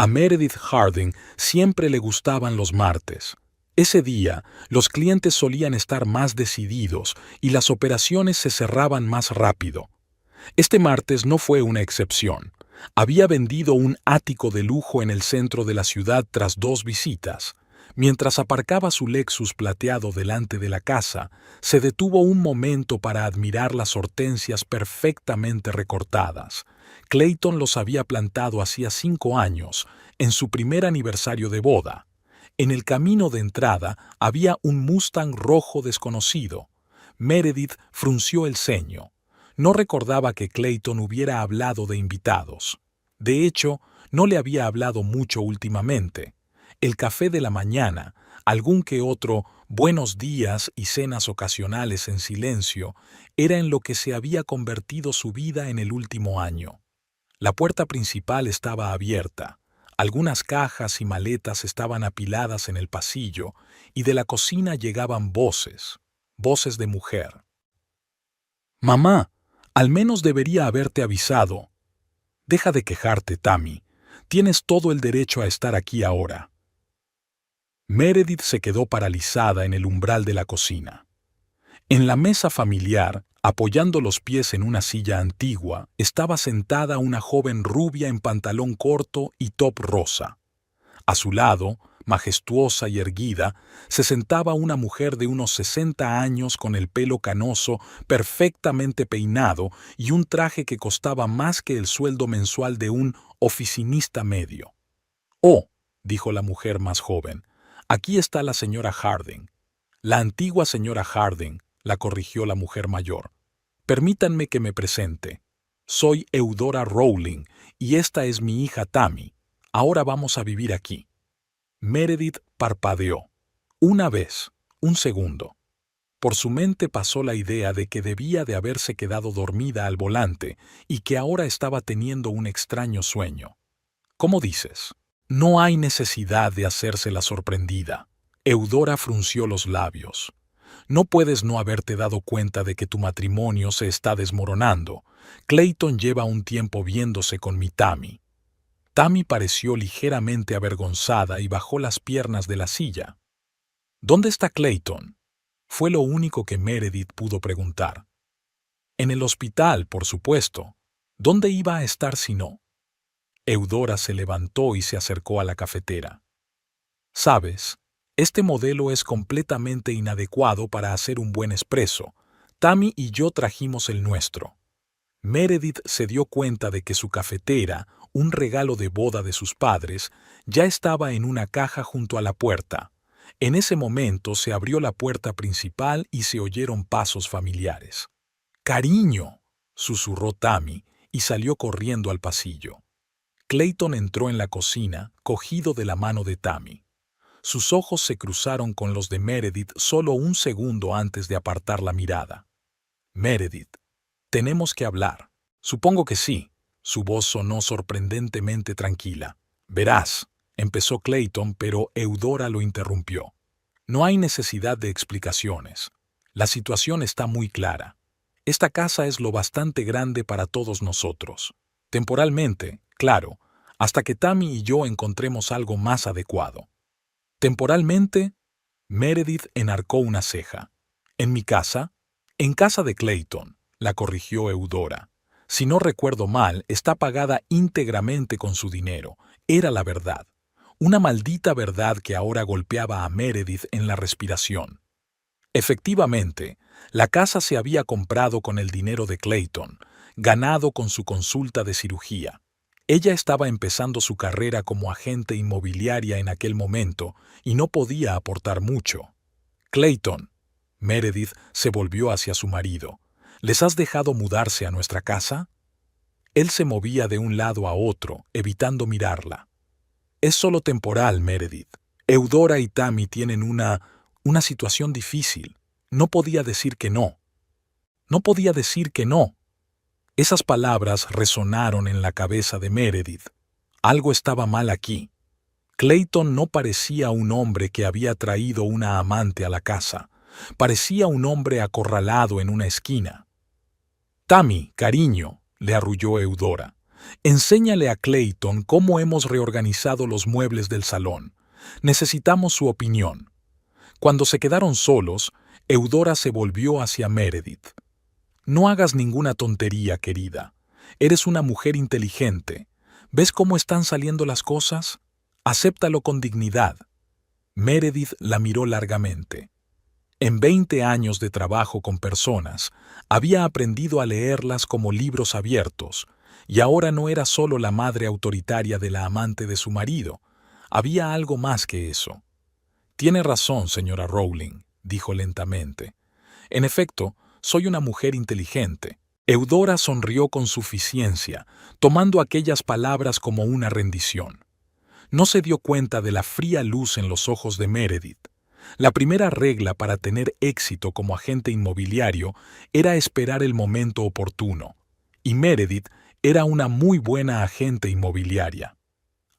A Meredith Harding siempre le gustaban los martes. Ese día, los clientes solían estar más decididos y las operaciones se cerraban más rápido. Este martes no fue una excepción. Había vendido un ático de lujo en el centro de la ciudad tras 2 visitas. Mientras aparcaba su Lexus plateado delante de la casa, se detuvo un momento para admirar las hortensias perfectamente recortadas. Clayton los había plantado hacía 5 años, en su primer aniversario de boda. En el camino de entrada había un Mustang rojo desconocido. Meredith frunció el ceño. No recordaba que Clayton hubiera hablado de invitados. De hecho, no le había hablado mucho últimamente. El café de la mañana, algún que otro buenos días y cenas ocasionales en silencio, era en lo que se había convertido su vida en el último año. La puerta principal estaba abierta. Algunas cajas y maletas estaban apiladas en el pasillo y de la cocina llegaban voces de mujer. «Mamá, al menos debería haberte avisado». «Deja de quejarte, Tammy. Tienes todo el derecho a estar aquí ahora». Meredith se quedó paralizada en el umbral de la cocina. En la mesa familiar, apoyando los pies en una silla antigua, estaba sentada una joven rubia en pantalón corto y top rosa. A su lado, majestuosa y erguida, se sentaba una mujer de unos 60 años con el pelo canoso, perfectamente peinado y un traje que costaba más que el sueldo mensual de un oficinista medio. «Oh», dijo la mujer más joven, «aquí está la señora Harding». «La antigua señora Harding», la corrigió la mujer mayor. «Permítanme que me presente. Soy Eudora Rowling y esta es mi hija Tammy. Ahora vamos a vivir aquí». Meredith parpadeó. Una vez, un segundo. Por su mente pasó la idea de que debía de haberse quedado dormida al volante y que ahora estaba teniendo un extraño sueño. «¿Cómo dices?» «No hay necesidad de hacerse la sorprendida». Eudora frunció los labios. «No puedes no haberte dado cuenta de que tu matrimonio se está desmoronando. Clayton lleva un tiempo viéndose con mi Tammy». Tammy pareció ligeramente avergonzada y bajó las piernas de la silla. «¿Dónde está Clayton?», fue lo único que Meredith pudo preguntar. «En el hospital, por supuesto. ¿Dónde iba a estar si no?». Eudora se levantó y se acercó a la cafetera. «Sabes, este modelo es completamente inadecuado para hacer un buen espresso. Tammy y yo trajimos el nuestro». Meredith se dio cuenta de que su cafetera, un regalo de boda de sus padres, ya estaba en una caja junto a la puerta. En ese momento se abrió la puerta principal y se oyeron pasos familiares. «¡Cariño!», susurró Tammy y salió corriendo al pasillo. Clayton entró en la cocina, cogido de la mano de Tammy. Sus ojos se cruzaron con los de Meredith solo un segundo antes de apartar la mirada. «Meredith, tenemos que hablar». «Supongo que sí». Su voz sonó sorprendentemente tranquila. «Verás», empezó Clayton, pero Eudora lo interrumpió. «No hay necesidad de explicaciones. La situación está muy clara. Esta casa es lo bastante grande para todos nosotros. Temporalmente, claro, hasta que Tammy y yo encontremos algo más adecuado». «¿Temporalmente?». Meredith enarcó una ceja. «¿En mi casa?». «En casa de Clayton», la corrigió Eudora. «Si no recuerdo mal, está pagada íntegramente con su dinero». Era la verdad. Una maldita verdad que ahora golpeaba a Meredith en la respiración. Efectivamente, la casa se había comprado con el dinero de Clayton, ganado con su consulta de cirugía. Ella estaba empezando su carrera como agente inmobiliaria en aquel momento y no podía aportar mucho. «Clayton», Meredith se volvió hacia su marido, «¿les has dejado mudarse a nuestra casa?». Él se movía de un lado a otro, evitando mirarla. «Es solo temporal, Meredith. Eudora y Tammy tienen una situación difícil. No podía decir que no. No podía decir que no». Esas palabras resonaron en la cabeza de Meredith. Algo estaba mal aquí. Clayton no parecía un hombre que había traído una amante a la casa. Parecía un hombre acorralado en una esquina. «Tammy, cariño», le arrulló Eudora, Enséñale a Clayton cómo hemos reorganizado los muebles del salón. Necesitamos su opinión. Cuando se quedaron solos, Eudora se volvió hacia Meredith. No hagas ninguna tontería, querida. Eres una mujer inteligente. ¿Ves cómo están saliendo las cosas? Acéptalo con dignidad. Meredith la miró largamente. En 20 años de trabajo con personas, había aprendido a leerlas como libros abiertos, y ahora no era solo la madre autoritaria de la amante de su marido. Había algo más que eso. Tiene razón, señora Rowling, dijo lentamente. En efecto, soy una mujer inteligente. Eudora sonrió con suficiencia, tomando aquellas palabras como una rendición. No se dio cuenta de la fría luz en los ojos de Meredith. La primera regla para tener éxito como agente inmobiliario era esperar el momento oportuno, y Meredith era una muy buena agente inmobiliaria.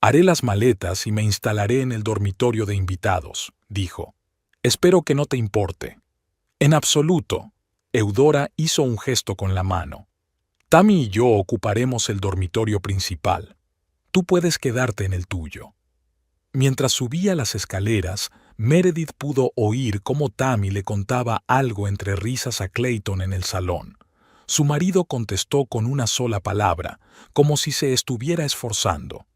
Haré las maletas y me instalaré en el dormitorio de invitados, dijo. Espero que no te importe. En absoluto. Eudora hizo un gesto con la mano. Tammy y yo ocuparemos el dormitorio principal. Tú puedes quedarte en el tuyo. Mientras subía las escaleras, Meredith pudo oír cómo Tammy le contaba algo entre risas a Clayton en el salón. Su marido contestó con una sola palabra, como si se estuviera esforzando.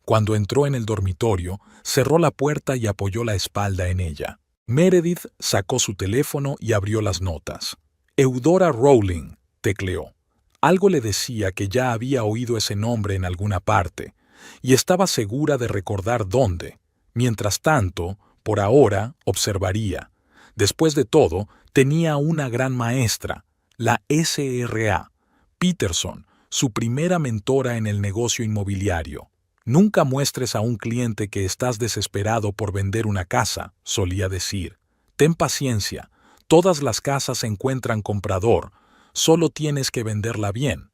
Cuando entró en el dormitorio, cerró la puerta y apoyó la espalda en ella. Meredith sacó su teléfono y abrió las notas. Eudora Rowling, tecleó. Algo le decía que ya había oído ese nombre en alguna parte, y estaba segura de recordar dónde. Mientras tanto, por ahora, observaría. Después de todo, tenía una gran maestra, la SRA, Peterson, su primera mentora en el negocio inmobiliario. Nunca muestres a un cliente que estás desesperado por vender una casa, solía decir. Ten paciencia, todas las casas encuentran comprador, solo tienes que venderla bien.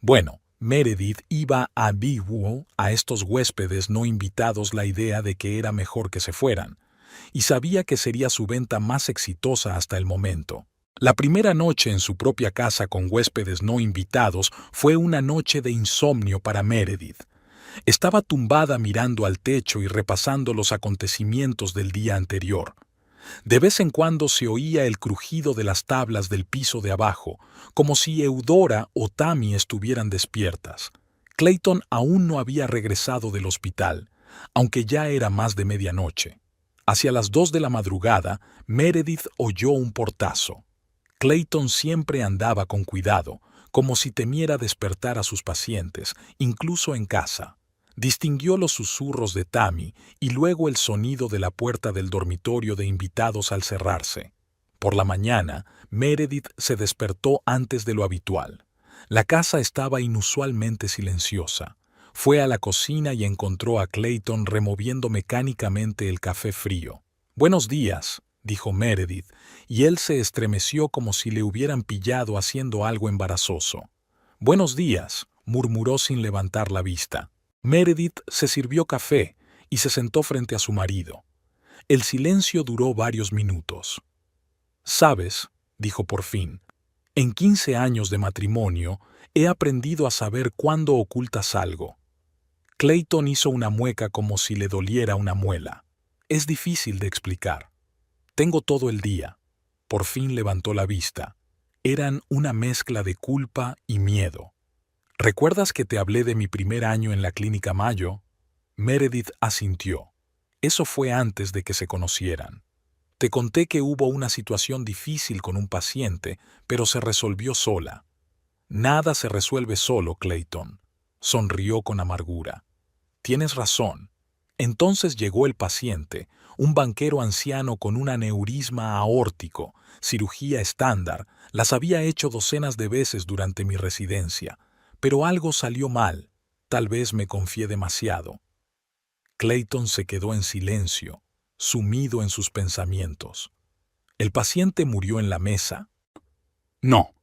Bueno, Meredith iba a ambiguo a estos huéspedes no invitados la idea de que era mejor que se fueran, y sabía que sería su venta más exitosa hasta el momento. La primera noche en su propia casa con huéspedes no invitados fue una noche de insomnio para Meredith. Estaba tumbada mirando al techo y repasando los acontecimientos del día anterior. De vez en cuando se oía el crujido de las tablas del piso de abajo, como si Eudora o Tammy estuvieran despiertas. Clayton aún no había regresado del hospital, aunque ya era más de medianoche. Hacia las 2 de la madrugada, Meredith oyó un portazo. Clayton siempre andaba con cuidado, como si temiera despertar a sus pacientes, incluso en casa. Distinguió los susurros de Tammy y luego el sonido de la puerta del dormitorio de invitados al cerrarse. Por la mañana, Meredith se despertó antes de lo habitual. La casa estaba inusualmente silenciosa. Fue a la cocina y encontró a Clayton removiendo mecánicamente el café frío. «Buenos días», dijo Meredith, y él se estremeció como si le hubieran pillado haciendo algo embarazoso. «Buenos días», murmuró sin levantar la vista. Meredith se sirvió café y se sentó frente a su marido. El silencio duró varios minutos. «Sabes», dijo por fin, «en 15 años de matrimonio he aprendido a saber cuándo ocultas algo». Clayton hizo una mueca como si le doliera una muela. «Es difícil de explicar. Tengo todo el día». Por fin levantó la vista. Eran una mezcla de culpa y miedo. «¿Recuerdas que te hablé de mi primer año en la Clínica Mayo?» Meredith asintió. Eso fue antes de que se conocieran. «Te conté que hubo una situación difícil con un paciente, pero se resolvió sola». «Nada se resuelve solo, Clayton», sonrió con amargura. «Tienes razón». Entonces llegó el paciente, un banquero anciano con un aneurisma aórtico, cirugía estándar, las había hecho docenas de veces durante mi residencia. Pero algo salió mal. Tal vez me confié demasiado. Clayton se quedó en silencio, sumido en sus pensamientos. ¿El paciente murió en la mesa? No.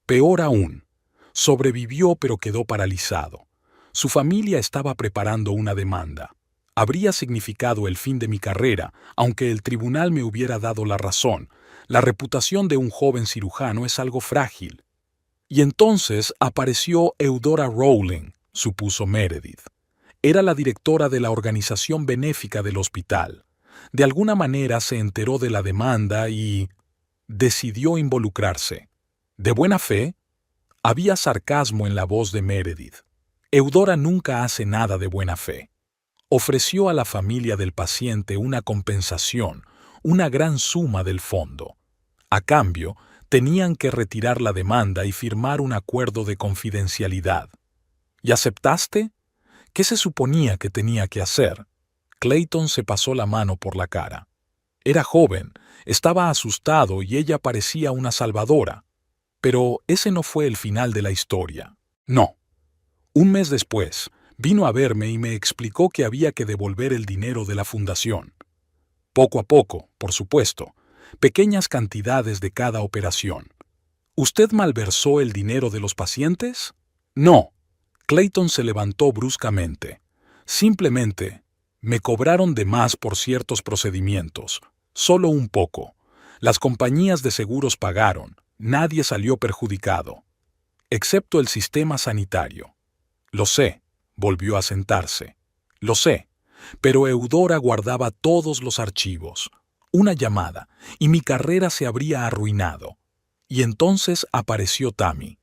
Peor aún, sobrevivió pero quedó paralizado. Su familia estaba preparando una demanda. Habría significado el fin de mi carrera, aunque el tribunal me hubiera dado la razón. La reputación de un joven cirujano es algo frágil. Y entonces apareció Eudora Rowling, supuso Meredith. Era la directora de la organización benéfica del hospital. De alguna manera se enteró de la demanda y decidió involucrarse. ¿De buena fe? Había sarcasmo en la voz de Meredith. Eudora nunca hace nada de buena fe. Ofreció a la familia del paciente una compensación, una gran suma del fondo. A cambio, tenían que retirar la demanda y firmar un acuerdo de confidencialidad. ¿Y aceptaste? ¿Qué se suponía que tenía que hacer? Clayton se pasó la mano por la cara. Era joven, estaba asustado y ella parecía una salvadora. Pero ese no fue el final de la historia. No. Un mes después, vino a verme y me explicó que había que devolver el dinero de la fundación. Poco a poco, por supuesto, pequeñas cantidades de cada operación. ¿Usted malversó el dinero de los pacientes? No. Clayton se levantó bruscamente. Simplemente, me cobraron de más por ciertos procedimientos. Solo un poco. Las compañías de seguros pagaron. Nadie salió perjudicado. Excepto el sistema sanitario. Lo sé. Volvió a sentarse. Lo sé. Pero Eudora guardaba todos los archivos. Una llamada, y mi carrera se habría arruinado. Y entonces apareció Tammy.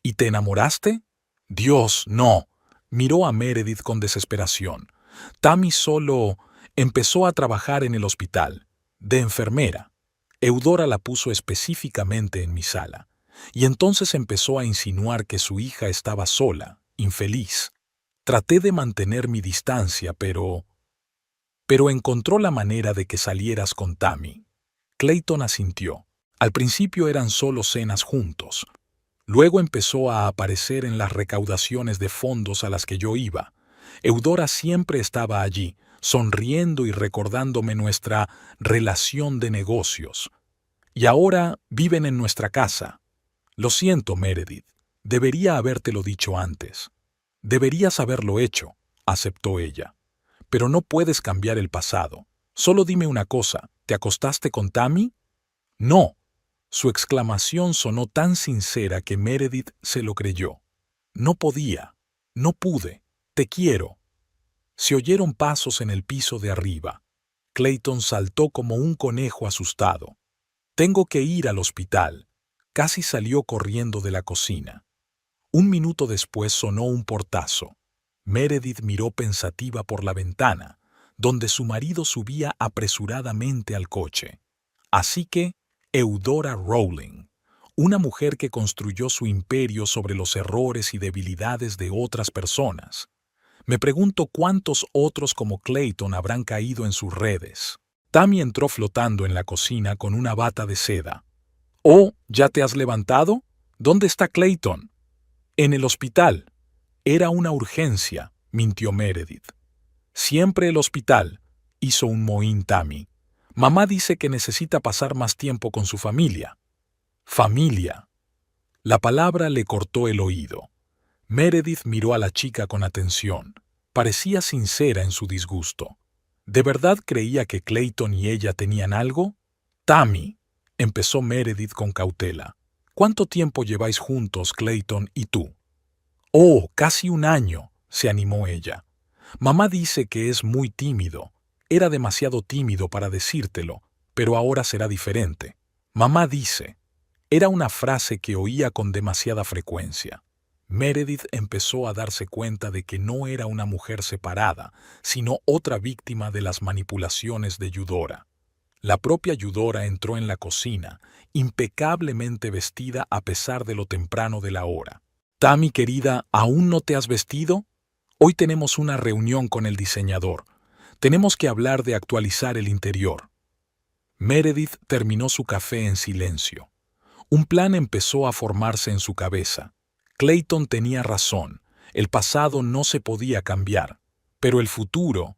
¿Y te enamoraste? Dios, no. Miró a Meredith con desesperación. Tammy solo empezó a trabajar en el hospital, de enfermera. Eudora la puso específicamente en mi sala. Y entonces empezó a insinuar que su hija estaba sola, infeliz. Traté de mantener mi distancia, pero encontró la manera de que salieras con Tammy. Clayton asintió. Al principio eran solo cenas juntos. Luego empezó a aparecer en las recaudaciones de fondos a las que yo iba. Eudora siempre estaba allí, sonriendo y recordándome nuestra relación de negocios. Y ahora viven en nuestra casa. Lo siento, Meredith. Debería habértelo dicho antes. Deberías haberlo hecho, aceptó ella. Pero no puedes cambiar el pasado. Solo dime una cosa, ¿te acostaste con Tammy? No. Su exclamación sonó tan sincera que Meredith se lo creyó. No podía. No pude. Te quiero. Se oyeron pasos en el piso de arriba. Clayton saltó como un conejo asustado. Tengo que ir al hospital. Casi salió corriendo de la cocina. Un minuto después sonó un portazo. Meredith miró pensativa por la ventana, donde su marido subía apresuradamente al coche. Así que, Eudora Rowling, una mujer que construyó su imperio sobre los errores y debilidades de otras personas. Me pregunto cuántos otros como Clayton habrán caído en sus redes. Tammy entró flotando en la cocina con una bata de seda. «Oh, ¿ya te has levantado? ¿Dónde está Clayton?» «En el hospital». «Era una urgencia», mintió Meredith. «Siempre el hospital», hizo un mohín Tammy. «Mamá dice que necesita pasar más tiempo con su familia». «Familia». La palabra le cortó el oído. Meredith miró a la chica con atención. Parecía sincera en su disgusto. ¿De verdad creía que Clayton y ella tenían algo? «Tammy», empezó Meredith con cautela. «¿Cuánto tiempo lleváis juntos, Clayton y tú?» «Oh, casi un año», se animó ella. «Mamá dice que es muy tímido. Era demasiado tímido para decírtelo, pero ahora será diferente. Mamá dice». Era una frase que oía con demasiada frecuencia. Meredith empezó a darse cuenta de que no era una mujer separada, sino otra víctima de las manipulaciones de Eudora. La propia Eudora entró en la cocina, impecablemente vestida a pesar de lo temprano de la hora. «Tammy, querida, ¿aún no te has vestido? Hoy tenemos una reunión con el diseñador. Tenemos que hablar de actualizar el interior». Meredith terminó su café en silencio. Un plan empezó a formarse en su cabeza. Clayton tenía razón. El pasado no se podía cambiar. Pero el futuro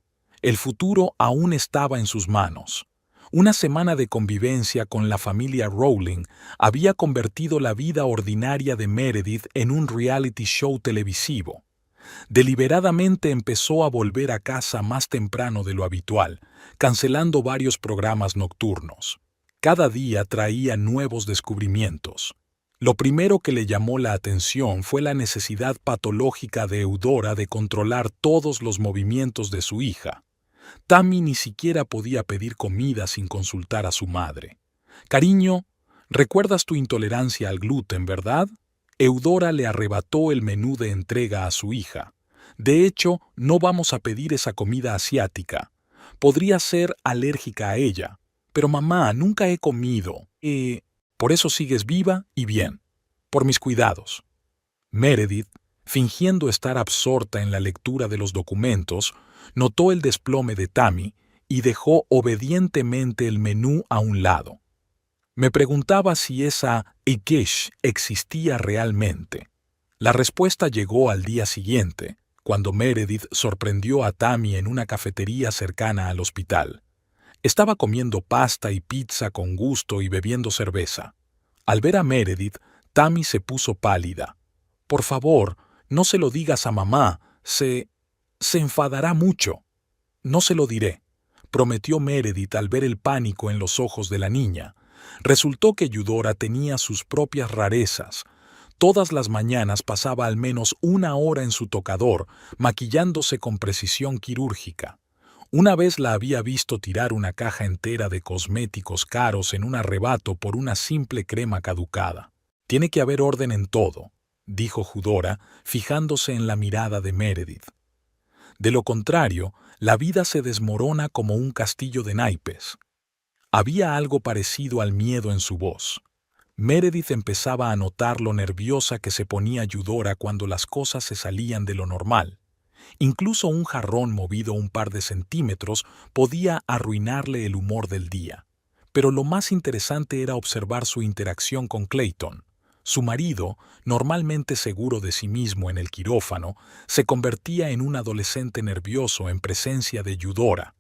aún estaba en sus manos. Una semana de convivencia con la familia Rowling había convertido la vida ordinaria de Meredith en un reality show televisivo. Deliberadamente empezó a volver a casa más temprano de lo habitual, cancelando varios programas nocturnos. Cada día traía nuevos descubrimientos. Lo primero que le llamó la atención fue la necesidad patológica de Eudora de controlar todos los movimientos de su hija. Tammy ni siquiera podía pedir comida sin consultar a su madre. Cariño, ¿recuerdas tu intolerancia al gluten, verdad? Eudora le arrebató el menú de entrega a su hija. De hecho, no vamos a pedir esa comida asiática. Podría ser alérgica a ella. Pero mamá, nunca he comido. Por eso sigues viva y bien. Por mis cuidados. Meredith, fingiendo estar absorta en la lectura de los documentos, notó el desplome de Tammy y dejó obedientemente el menú a un lado. Me preguntaba si esa quiche existía realmente. La respuesta llegó al día siguiente, cuando Meredith sorprendió a Tammy en una cafetería cercana al hospital. Estaba comiendo pasta y pizza con gusto y bebiendo cerveza. Al ver a Meredith, Tammy se puso pálida. «Por favor, no se lo digas a mamá, se enfadará mucho». «No se lo diré», prometió Meredith al ver el pánico en los ojos de la niña. Resultó que Eudora tenía sus propias rarezas. Todas las mañanas pasaba al menos 1 hora en su tocador, maquillándose con precisión quirúrgica. Una vez la había visto tirar una caja entera de cosméticos caros en un arrebato por una simple crema caducada. «Tiene que haber orden en todo», dijo Eudora, fijándose en la mirada de Meredith. De lo contrario, la vida se desmorona como un castillo de naipes. Había algo parecido al miedo en su voz. Meredith empezaba a notar lo nerviosa que se ponía Eudora cuando las cosas se salían de lo normal. Incluso un jarrón movido un par de centímetros podía arruinarle el humor del día. Pero lo más interesante era observar su interacción con Clayton. Su marido, normalmente seguro de sí mismo en el quirófano, se convertía en un adolescente nervioso en presencia de Eudora.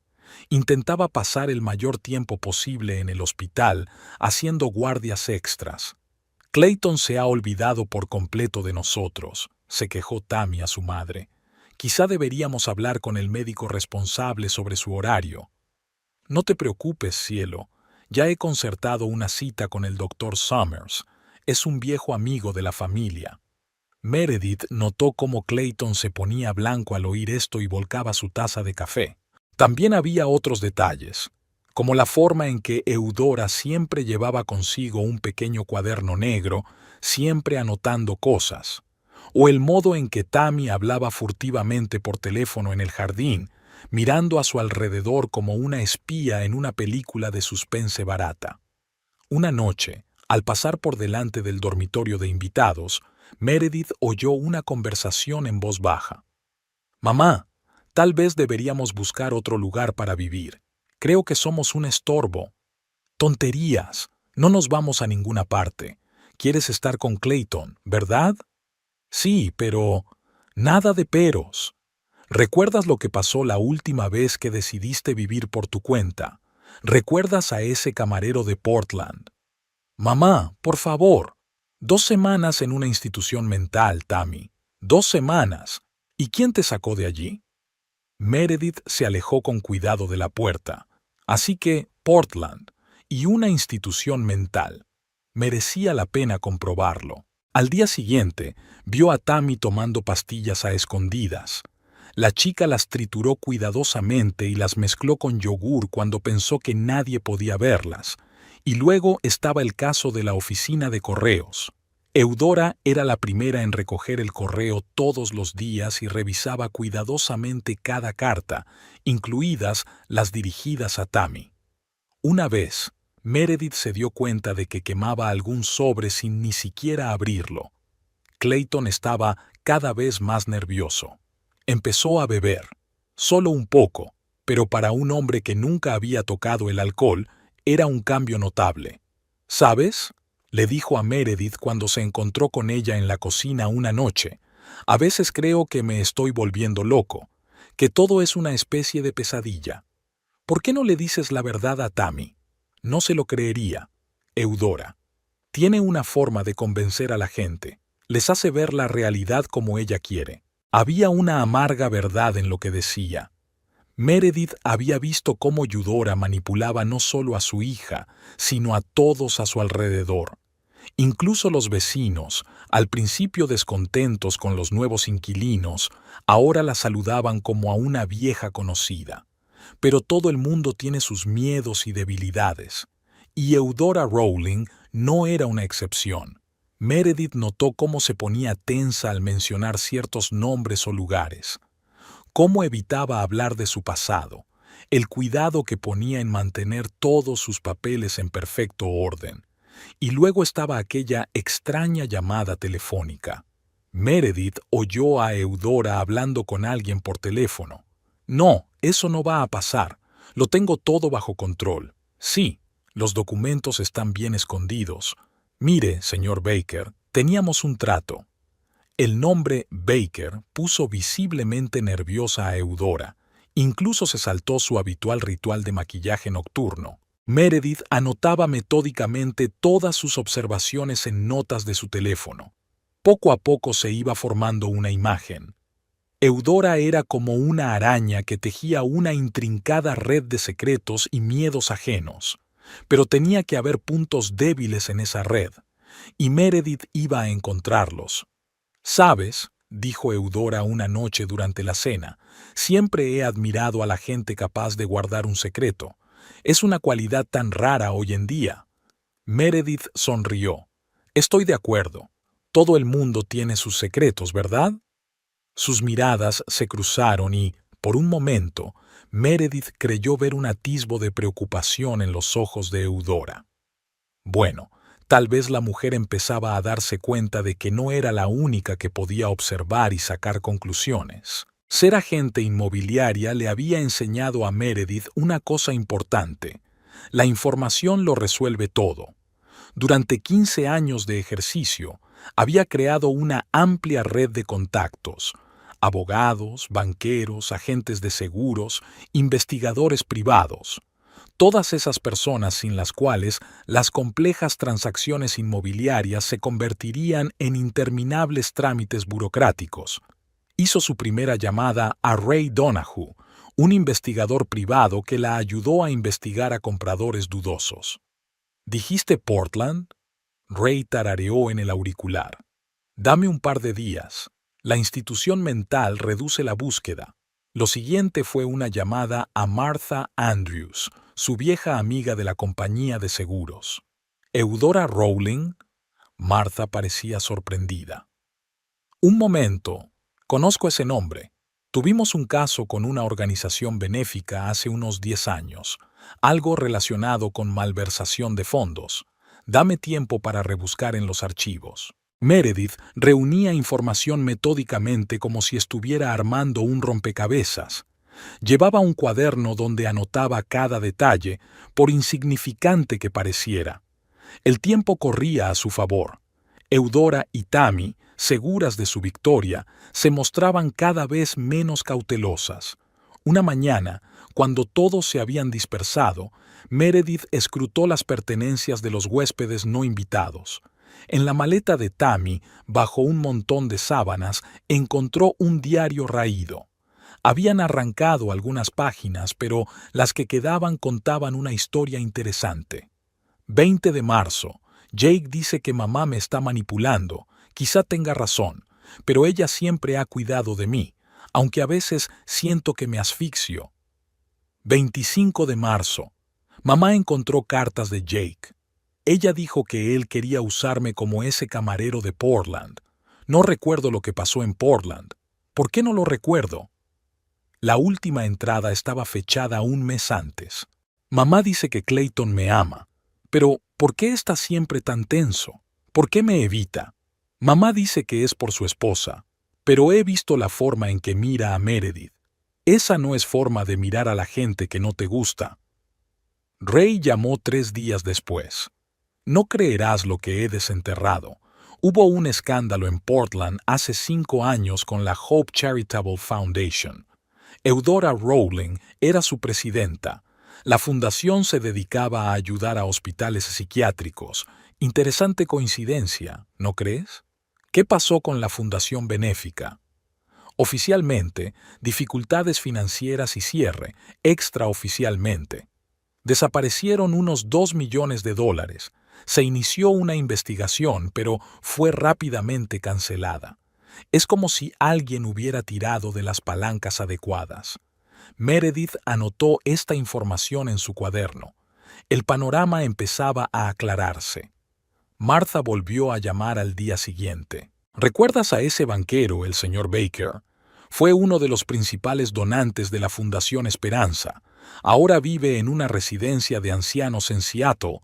Intentaba pasar el mayor tiempo posible en el hospital, haciendo guardias extras. «Clayton se ha olvidado por completo de nosotros», se quejó Tammy a su madre. «Quizá deberíamos hablar con el médico responsable sobre su horario». «No te preocupes, cielo. Ya he concertado una cita con el Dr. Summers. Es un viejo amigo de la familia». Meredith notó cómo Clayton se ponía blanco al oír esto y volcaba su taza de café. También había otros detalles, como la forma en que Eudora siempre llevaba consigo un pequeño cuaderno negro, siempre anotando cosas, o el modo en que Tammy hablaba furtivamente por teléfono en el jardín, mirando a su alrededor como una espía en una película de suspense barata. Una noche, al pasar por delante del dormitorio de invitados, Meredith oyó una conversación en voz baja. «Mamá, tal vez deberíamos buscar otro lugar para vivir. Creo que somos un estorbo». «Tonterías. No nos vamos a ninguna parte. Quieres estar con Clayton, ¿verdad?» «Sí, pero…» «Nada de peros. ¿Recuerdas lo que pasó la última vez que decidiste vivir por tu cuenta? ¿Recuerdas a ese camarero de Portland?» «Mamá, por favor. 2 semanas en una institución mental, Tammy. 2 semanas. ¿Y quién te sacó de allí?» Meredith se alejó con cuidado de la puerta. Así que Portland y una institución mental. Merecía la pena comprobarlo. Al día siguiente, vio a Tammy tomando pastillas a escondidas. La chica las trituró cuidadosamente y las mezcló con yogur cuando pensó que nadie podía verlas. Y luego estaba el caso de la oficina de correos. Eudora era la primera en recoger el correo todos los días y revisaba cuidadosamente cada carta, incluidas las dirigidas a Tammy. Una vez, Meredith se dio cuenta de que quemaba algún sobre sin ni siquiera abrirlo. Clayton estaba cada vez más nervioso. Empezó a beber, solo un poco, pero para un hombre que nunca había tocado el alcohol, era un cambio notable. «¿Sabes?», le dijo a Meredith cuando se encontró con ella en la cocina una noche. «A veces creo que me estoy volviendo loco, que todo es una especie de pesadilla. ¿Por qué no le dices la verdad a Tammy? No se lo creería. Eudora tiene una forma de convencer a la gente. Les hace ver la realidad como ella quiere». Había una amarga verdad en lo que decía. Meredith había visto cómo Eudora manipulaba no solo a su hija, sino a todos a su alrededor. Incluso los vecinos, al principio descontentos con los nuevos inquilinos, ahora la saludaban como a una vieja conocida. Pero todo el mundo tiene sus miedos y debilidades, y Eudora Rowling no era una excepción. Meredith notó cómo se ponía tensa al mencionar ciertos nombres o lugares, cómo evitaba hablar de su pasado, el cuidado que ponía en mantener todos sus papeles en perfecto orden. Y luego estaba aquella extraña llamada telefónica. Meredith oyó a Eudora hablando con alguien por teléfono. No, eso no va a pasar. Lo tengo todo bajo control. Sí, los documentos están bien escondidos. Mire, señor Baker, teníamos un trato. El nombre Baker puso visiblemente nerviosa a Eudora. Incluso se saltó su habitual ritual de maquillaje nocturno. Meredith anotaba metódicamente todas sus observaciones en notas de su teléfono. Poco a poco se iba formando una imagen. Eudora era como una araña que tejía una intrincada red de secretos y miedos ajenos, pero tenía que haber puntos débiles en esa red, y Meredith iba a encontrarlos. «¿Sabes?», dijo Eudora una noche durante la cena, «siempre he admirado a la gente capaz de guardar un secreto. Es una cualidad tan rara hoy en día». Meredith sonrió. «Estoy de acuerdo. Todo el mundo tiene sus secretos, ¿verdad?». Sus miradas se cruzaron y, por un momento, Meredith creyó ver un atisbo de preocupación en los ojos de Eudora. Bueno, tal vez la mujer empezaba a darse cuenta de que no era la única que podía observar y sacar conclusiones. Ser agente inmobiliaria le había enseñado a Meredith una cosa importante. La información lo resuelve todo. Durante 15 años de ejercicio, había creado una amplia red de contactos: abogados, banqueros, agentes de seguros, investigadores privados. Todas esas personas sin las cuales las complejas transacciones inmobiliarias se convertirían en interminables trámites burocráticos. Hizo su primera llamada a Ray Donahue, un investigador privado que la ayudó a investigar a compradores dudosos. «¿Dijiste Portland?», Ray tarareó en el auricular. «Dame un par de días. La institución mental reduce la búsqueda». Lo siguiente fue una llamada a Martha Andrews, su vieja amiga de la compañía de seguros. «¿Eudora Rowling?». Martha parecía sorprendida. «Un momento. Conozco ese nombre. Tuvimos un caso con una organización benéfica hace unos 10 años, algo relacionado con malversación de fondos. Dame tiempo para rebuscar en los archivos». Meredith reunía información metódicamente como si estuviera armando un rompecabezas. Llevaba un cuaderno donde anotaba cada detalle, por insignificante que pareciera. El tiempo corría a su favor. Eudora y Tammy, seguras de su victoria, se mostraban cada vez menos cautelosas. Una mañana, cuando todos se habían dispersado, Meredith escrutó las pertenencias de los huéspedes no invitados. En la maleta de Tammy, bajo un montón de sábanas, encontró un diario raído. Habían arrancado algunas páginas, pero las que quedaban contaban una historia interesante. 20 de marzo. Jake dice que mamá me está manipulando. Quizá tenga razón, pero ella siempre ha cuidado de mí, aunque a veces siento que me asfixio. 25 de marzo. Mamá encontró cartas de Jake. Ella dijo que él quería usarme como ese camarero de Portland. No recuerdo lo que pasó en Portland. ¿Por qué no lo recuerdo? La última entrada estaba fechada un mes antes. Mamá dice que Clayton me ama. Pero, ¿por qué está siempre tan tenso? ¿Por qué me evita? Mamá dice que es por su esposa, pero he visto la forma en que mira a Meredith. Esa no es forma de mirar a la gente que no te gusta. Ray llamó 3 días después. «No creerás lo que he desenterrado. Hubo un escándalo en Portland hace 5 años con la Hope Charitable Foundation. Eudora Rowling era su presidenta. La fundación se dedicaba a ayudar a hospitales psiquiátricos. Interesante coincidencia, ¿no crees? ¿Qué pasó con la fundación benéfica? Oficialmente, dificultades financieras y cierre. Extraoficialmente, desaparecieron unos $2 millones. Se inició una investigación, pero fue rápidamente cancelada. Es como si alguien hubiera tirado de las palancas adecuadas. Meredith anotó esta información en su cuaderno. El panorama empezaba a aclararse. Martha volvió a llamar al día siguiente. ¿Recuerdas a ese banquero, el señor Baker? Fue uno de los principales donantes de la Fundación Esperanza. Ahora vive en una residencia de ancianos en Seattle.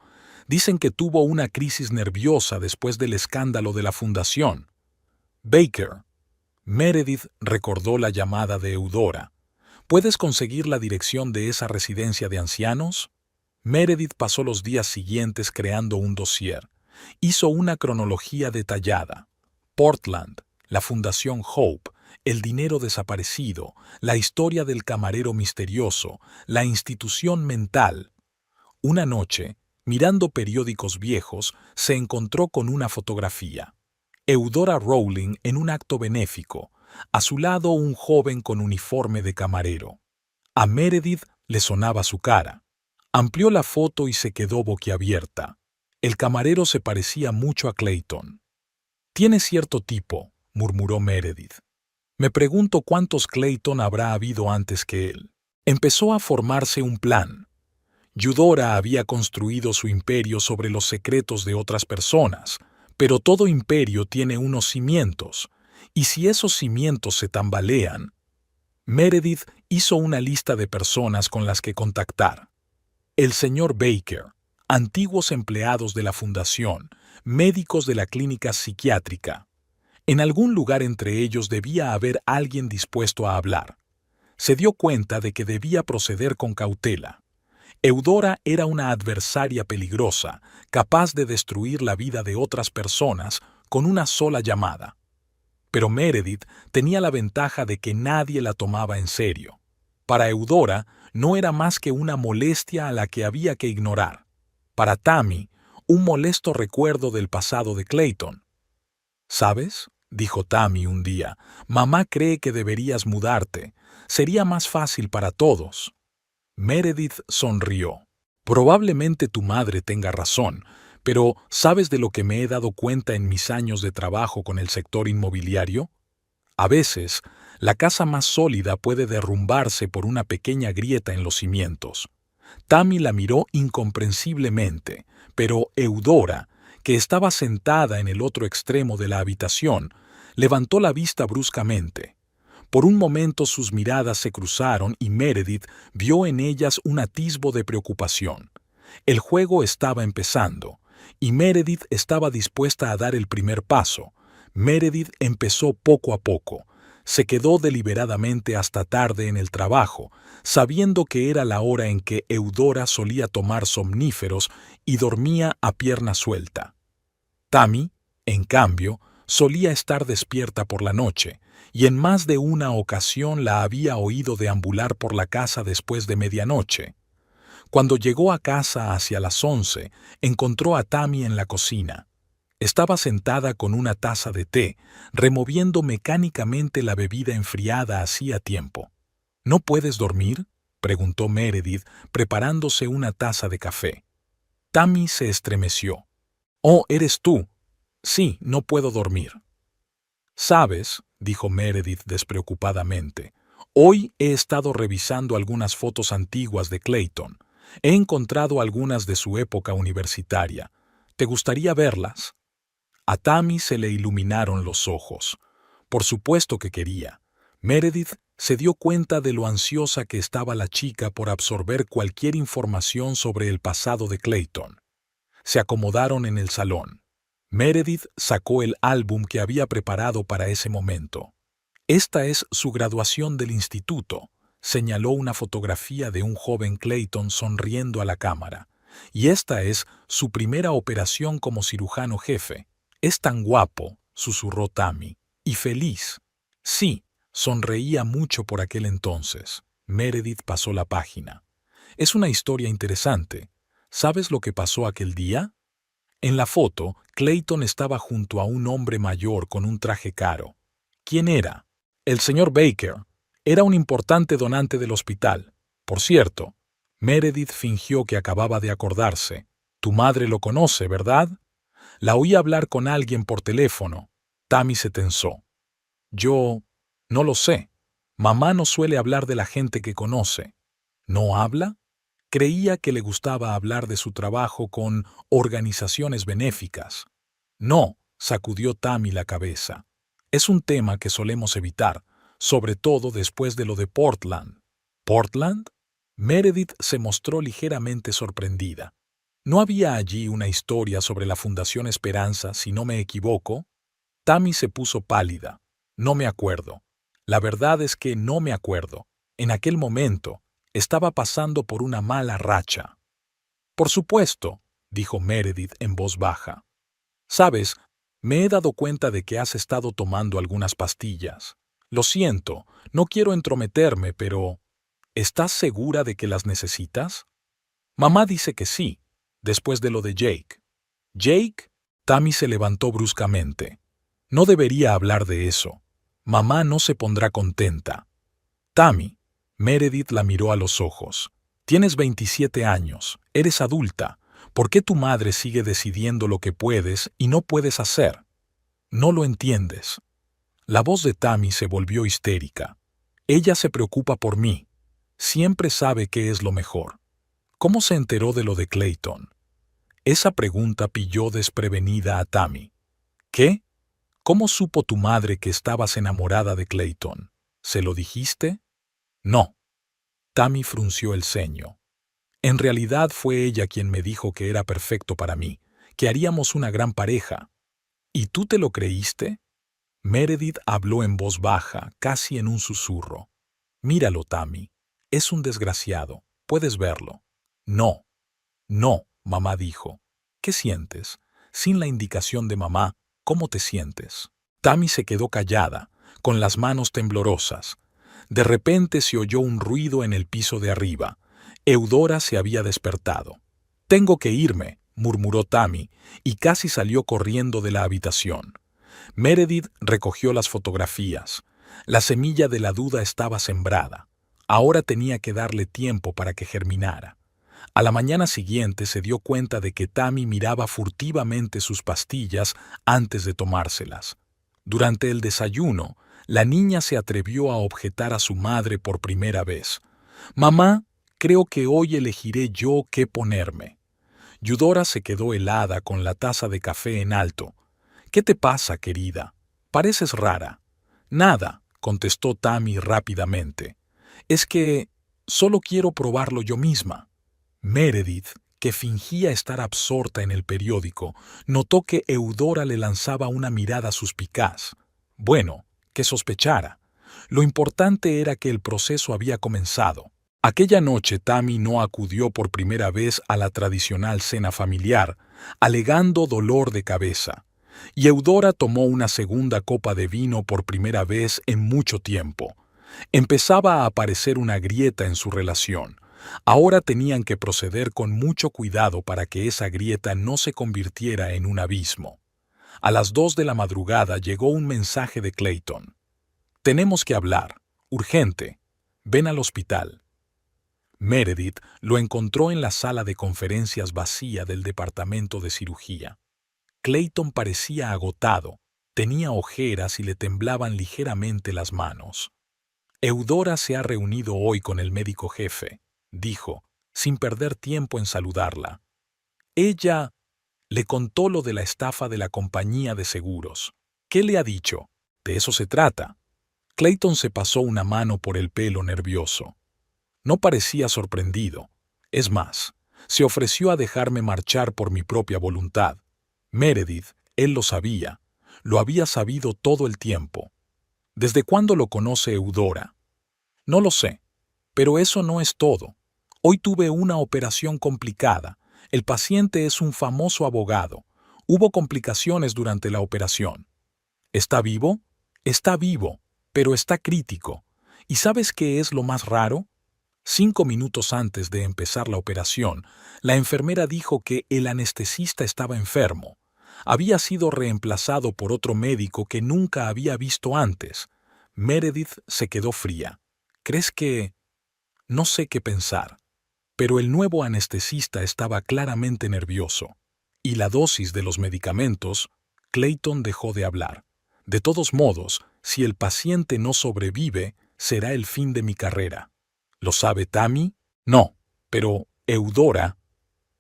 Dicen que tuvo una crisis nerviosa después del escándalo de la fundación. Baker. Meredith recordó la llamada de Eudora. ¿Puedes conseguir la dirección de esa residencia de ancianos? Meredith pasó los días siguientes creando un dossier. Hizo una cronología detallada. Portland, la Fundación Hope, el dinero desaparecido, la historia del camarero misterioso, la institución mental. Una noche, mirando periódicos viejos, se encontró con una fotografía. Eudora Rowling en un acto benéfico, a su lado un joven con uniforme de camarero. A Meredith le sonaba su cara. Amplió la foto y se quedó boquiabierta. El camarero se parecía mucho a Clayton. «Tiene cierto tipo», murmuró Meredith. «Me pregunto cuántos Clayton habrá habido antes que él». Empezó a formarse un plan. Eudora había construido su imperio sobre los secretos de otras personas, pero todo imperio tiene unos cimientos, y si esos cimientos se tambalean... Meredith hizo una lista de personas con las que contactar. El señor Baker, antiguos empleados de la fundación, médicos de la clínica psiquiátrica. En algún lugar entre ellos debía haber alguien dispuesto a hablar. Se dio cuenta de que debía proceder con cautela. Eudora era una adversaria peligrosa, capaz de destruir la vida de otras personas con una sola llamada. Pero Meredith tenía la ventaja de que nadie la tomaba en serio. Para Eudora no era más que una molestia a la que había que ignorar. Para Tammy, un molesto recuerdo del pasado de Clayton. «¿Sabes?», dijo Tammy un día, «mamá cree que deberías mudarte. Sería más fácil para todos». Meredith sonrió. «Probablemente tu madre tenga razón, pero ¿sabes de lo que me he dado cuenta en mis años de trabajo con el sector inmobiliario? A veces, la casa más sólida puede derrumbarse por una pequeña grieta en los cimientos». Tammy la miró incomprensiblemente, pero Eudora, que estaba sentada en el otro extremo de la habitación, levantó la vista bruscamente. Por un momento sus miradas se cruzaron y Meredith vio en ellas un atisbo de preocupación. El juego estaba empezando, y Meredith estaba dispuesta a dar el primer paso. Meredith empezó poco a poco. Se quedó deliberadamente hasta tarde en el trabajo, sabiendo que era la hora en que Eudora solía tomar somníferos y dormía a pierna suelta. Tammy, en cambio, solía estar despierta por la noche, y en más de una ocasión la había oído deambular por la casa después de medianoche. Cuando llegó a casa hacia las 11, encontró a Tammy en la cocina. Estaba sentada con una taza de té, removiendo mecánicamente la bebida enfriada hacía tiempo. «¿No puedes dormir?», preguntó Meredith, preparándose una taza de café. Tammy se estremeció. «Oh, ¿eres tú?» «Sí, no puedo dormir». «¿Sabes?», dijo Meredith despreocupadamente, «hoy he estado revisando algunas fotos antiguas de Clayton. He encontrado algunas de su época universitaria. ¿Te gustaría verlas?». A Tammy se le iluminaron los ojos. Por supuesto que quería. Meredith se dio cuenta de lo ansiosa que estaba la chica por absorber cualquier información sobre el pasado de Clayton. Se acomodaron en el salón. Meredith sacó el álbum que había preparado para ese momento. «Esta es su graduación del instituto», señaló una fotografía de un joven Clayton sonriendo a la cámara. «Y esta es su primera operación como cirujano jefe. Es tan guapo», susurró Tammy, «y feliz». «Sí», sonreía mucho por aquel entonces. Meredith pasó la página. «Es una historia interesante. ¿Sabes lo que pasó aquel día?». En la foto, Clayton estaba junto a un hombre mayor con un traje caro. ¿Quién era? «El señor Baker. Era un importante donante del hospital. Por cierto». Meredith fingió que acababa de acordarse. Tu madre lo conoce, ¿verdad? La oí hablar con alguien por teléfono. Tammy se tensó. Yo no lo sé. Mamá no suele hablar de la gente que conoce. ¿No habla? Creía que le gustaba hablar de su trabajo con organizaciones benéficas. No, sacudió Tammy la cabeza. Es un tema que solemos evitar, sobre todo después de lo de Portland. ¿Portland? Meredith se mostró ligeramente sorprendida. ¿No había allí una historia sobre la Fundación Esperanza, si no me equivoco? Tammy se puso pálida. No me acuerdo. La verdad es que no me acuerdo. En aquel momento, estaba pasando por una mala racha. Por supuesto, dijo Meredith en voz baja. Sabes, me he dado cuenta de que has estado tomando algunas pastillas. Lo siento, no quiero entrometerme, pero ¿estás segura de que las necesitas? Mamá dice que sí, después de lo de Jake. ¿Jake? Tammy se levantó bruscamente. No debería hablar de eso. Mamá no se pondrá contenta. Tammy, Meredith la miró a los ojos. Tienes 27 años, eres adulta. ¿Por qué tu madre sigue decidiendo lo que puedes y no puedes hacer? No lo entiendes. La voz de Tammy se volvió histérica. Ella se preocupa por mí. Siempre sabe qué es lo mejor. ¿Cómo se enteró de lo de Clayton? Esa pregunta pilló desprevenida a Tammy. ¿Qué? ¿Cómo supo tu madre que estabas enamorada de Clayton? ¿Se lo dijiste? No. Tammy frunció el ceño. En realidad fue ella quien me dijo que era perfecto para mí, que haríamos una gran pareja. ¿Y tú te lo creíste? Meredith habló en voz baja, casi en un susurro. Míralo, Tammy. Es un desgraciado. Puedes verlo. No. No, mamá dijo. ¿Qué sientes? Sin la indicación de mamá, ¿cómo te sientes? Tammy se quedó callada, con las manos temblorosas. De repente se oyó un ruido en el piso de arriba. Eudora se había despertado. «Tengo que irme», murmuró Tammy, y casi salió corriendo de la habitación. Meredith recogió las fotografías. La semilla de la duda estaba sembrada. Ahora tenía que darle tiempo para que germinara. A la mañana siguiente se dio cuenta de que Tammy miraba furtivamente sus pastillas antes de tomárselas. Durante el desayuno, la niña se atrevió a objetar a su madre por primera vez. «Mamá, creo que hoy elegiré yo qué ponerme». Eudora se quedó helada con la taza de café en alto. «¿Qué te pasa, querida? Pareces rara». «Nada», contestó Tammy rápidamente. «Es que solo quiero probarlo yo misma». Meredith, que fingía estar absorta en el periódico, notó que Eudora le lanzaba una mirada suspicaz. Bueno, que sospechara. Lo importante era que el proceso había comenzado. Aquella noche Tammy no acudió por primera vez a la tradicional cena familiar, alegando dolor de cabeza. Y Eudora tomó una segunda copa de vino por primera vez en mucho tiempo. Empezaba a aparecer una grieta en su relación. Ahora tenían que proceder con mucho cuidado para que esa grieta no se convirtiera en un abismo. A las 2 de la madrugada llegó un mensaje de Clayton. «Tenemos que hablar. Urgente. Ven al hospital». Meredith lo encontró en la sala de conferencias vacía del departamento de cirugía. Clayton parecía agotado, tenía ojeras y le temblaban ligeramente las manos. «Eudora se ha reunido hoy con el médico jefe», dijo, sin perder tiempo en saludarla. Ella le contó lo de la estafa de la compañía de seguros. ¿Qué le ha dicho? De eso se trata. Clayton se pasó una mano por el pelo nervioso. No parecía sorprendido. Es más, se ofreció a dejarme marchar por mi propia voluntad. Meredith, él lo sabía. Lo había sabido todo el tiempo. ¿Desde cuándo lo conoce Eudora? No lo sé, pero eso no es todo. Hoy tuve una operación complicada. El paciente es un famoso abogado. Hubo complicaciones durante la operación. ¿Está vivo? Está vivo, pero está crítico. ¿Y sabes qué es lo más raro? 5 minutos antes de empezar la operación, la enfermera dijo que el anestesista estaba enfermo. Había sido reemplazado por otro médico que nunca había visto antes. Meredith se quedó fría. ¿Crees que...? No sé qué pensar. pero el nuevo anestesista estaba claramente nervioso. Y la dosis de los medicamentos, Clayton dejó de hablar. De todos modos, si el paciente no sobrevive, será el fin de mi carrera. ¿Lo sabe Tammy? No, pero Eudora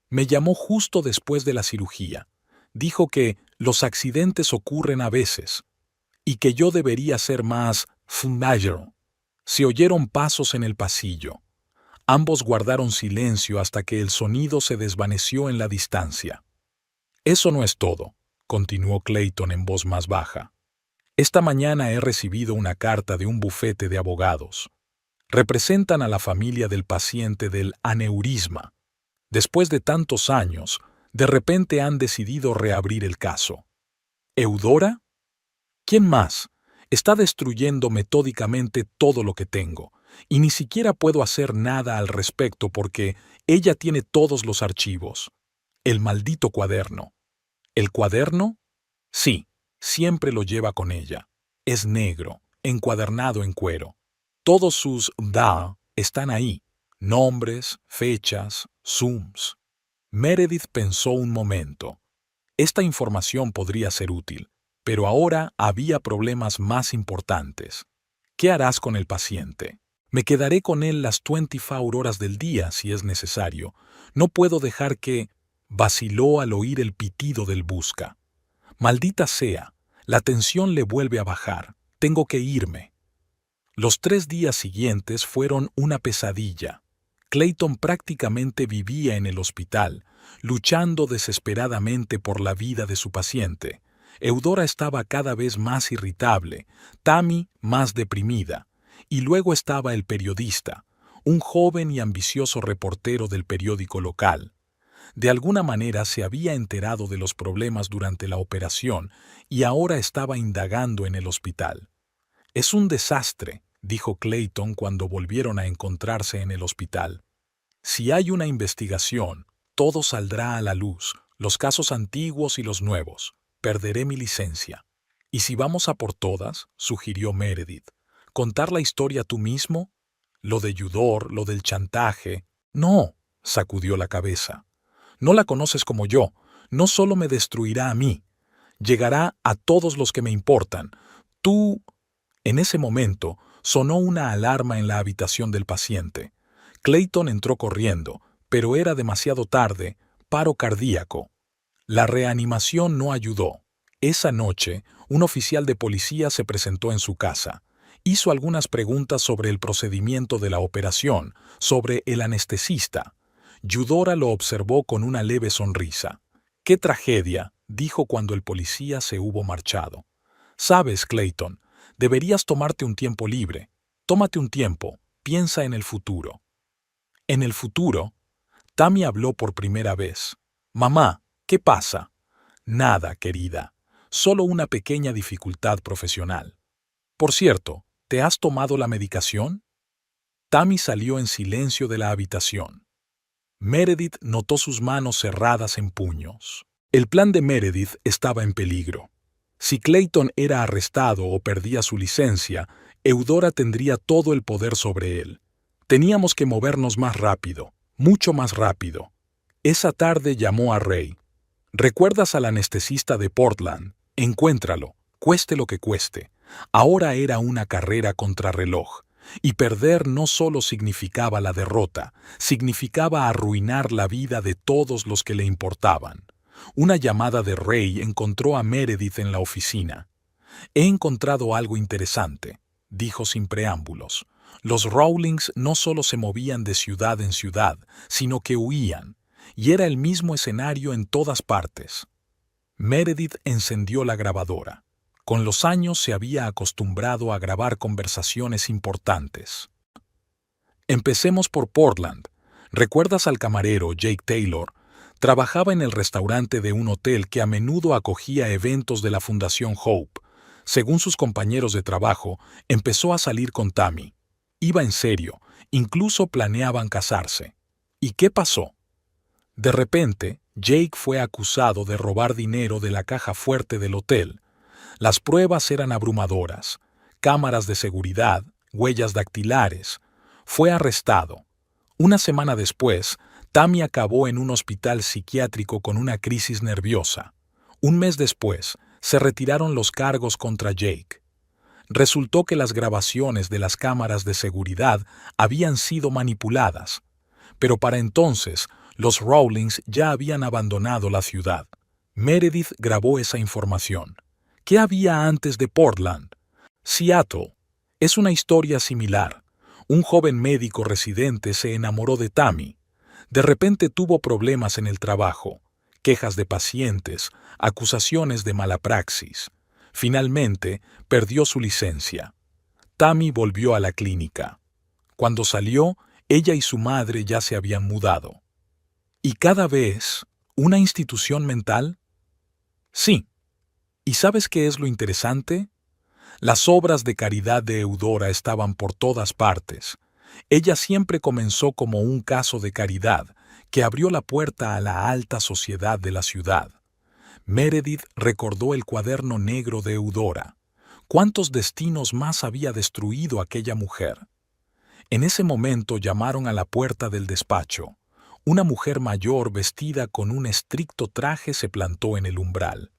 me llamó justo después de la cirugía. Dijo que los accidentes ocurren a veces y que yo debería ser más familiar. Se oyeron pasos en el pasillo. Ambos guardaron silencio hasta que el sonido se desvaneció en la distancia. Eso no es todo, continuó Clayton en voz más baja. Esta mañana he recibido una carta de un bufete de abogados. Representan a la familia del paciente del aneurisma. Después de tantos años, de repente han decidido reabrir el caso. ¿Eudora? ¿Quién más? Está destruyendo metódicamente todo lo que tengo, y ni siquiera puedo hacer nada al respecto porque ella tiene todos los archivos. El maldito cuaderno. ¿El cuaderno? Sí, siempre lo lleva con ella. Es negro, encuadernado en cuero. Todos sus DA están ahí. Nombres, fechas, zooms. Meredith pensó un momento. Esta información podría ser útil, pero ahora había problemas más importantes. ¿Qué harás con el paciente? Me quedaré con él las 24 horas del día si es necesario. No puedo dejar que... Vaciló al oír el pitido del busca. Maldita sea, la tensión le vuelve a bajar. Tengo que irme. Los 3 días siguientes fueron una pesadilla. Clayton prácticamente vivía en el hospital, luchando desesperadamente por la vida de su paciente. Eudora estaba cada vez más irritable, Tammy más deprimida, y luego estaba el periodista, un joven y ambicioso reportero del periódico local. De alguna manera se había enterado de los problemas durante la operación y ahora estaba indagando en el hospital. Es un desastre, dijo Clayton cuando volvieron a encontrarse en el hospital. Si hay una investigación, todo saldrá a la luz, los casos antiguos y los nuevos. Perderé mi licencia. ¿Y si vamos a por todas?, sugirió Meredith. ¿Contar la historia tú mismo? Lo de Eudora, lo del chantaje. No, sacudió la cabeza. No la conoces como yo. No solo me destruirá a mí. Llegará a todos los que me importan. Tú... En ese momento, sonó una alarma en la habitación del paciente. Clayton entró corriendo, pero era demasiado tarde. Paro cardíaco. La reanimación no ayudó. Esa noche, un oficial de policía se presentó en su casa. Hizo algunas preguntas sobre el procedimiento de la operación, sobre el anestesista. Eudora lo observó con una leve sonrisa. «¡Qué tragedia!», dijo cuando el policía se hubo marchado. «Sabes, Clayton, deberías tomarte un tiempo libre. Tómate un tiempo, piensa en el futuro». «¿En el futuro?». Tammy habló por primera vez. «Mamá, ¿qué pasa?». «Nada, querida. Solo una pequeña dificultad profesional». «Por cierto, ¿te has tomado la medicación?». Tammy salió en silencio de la habitación. Meredith notó sus manos cerradas en puños. El plan de Meredith estaba en peligro. Si Clayton era arrestado o perdía su licencia, Eudora tendría todo el poder sobre él. Teníamos que movernos más rápido, mucho más rápido. Esa tarde llamó a Ray. «¿Recuerdas al anestesista de Portland? Encuéntralo, cueste lo que cueste». Ahora era una carrera contrarreloj. Y perder no solo significaba la derrota, significaba arruinar la vida de todos los que le importaban. Una llamada de Ray encontró a Meredith en la oficina. «He encontrado algo interesante», dijo sin preámbulos. Los Rawlings no solo se movían de ciudad en ciudad, sino que huían, y era el mismo escenario en todas partes. Meredith encendió la grabadora. Con los años se había acostumbrado a grabar conversaciones importantes. «Empecemos por Portland. ¿Recuerdas al camarero Jake Taylor? Trabajaba en el restaurante de un hotel que a menudo acogía eventos de la Fundación Hope. Según sus compañeros de trabajo, empezó a salir con Tammy. Iba en serio, incluso planeaban casarse. ¿Y qué pasó? De repente, Jake fue acusado de robar dinero de la caja fuerte del hotel. Las pruebas eran abrumadoras. Cámaras de seguridad, huellas dactilares. Fue arrestado. Una semana después, Tammy acabó en un hospital psiquiátrico con una crisis nerviosa. Un mes después, se retiraron los cargos contra Jake. Resultó que las grabaciones de las cámaras de seguridad habían sido manipuladas, pero para entonces los Rawlings ya habían abandonado la ciudad. Meredith grabó esa información. ¿Qué había antes de Portland? Seattle. Es una historia similar. Un joven médico residente se enamoró de Tammy. De repente tuvo problemas en el trabajo, quejas de pacientes, acusaciones de mala praxis. Finalmente, perdió su licencia. Tammy volvió a la clínica. Cuando salió, ella y su madre ya se habían mudado. ¿Y cada vez una institución mental? Sí. ¿Y sabes qué es lo interesante? Las obras de caridad de Eudora estaban por todas partes. Ella siempre comenzó como un caso de caridad que abrió la puerta a la alta sociedad de la ciudad. Meredith recordó el cuaderno negro de Eudora. ¿Cuántos destinos más había destruido aquella mujer? En ese momento llamaron a la puerta del despacho. Una mujer mayor vestida con un estricto traje se plantó en el umbral.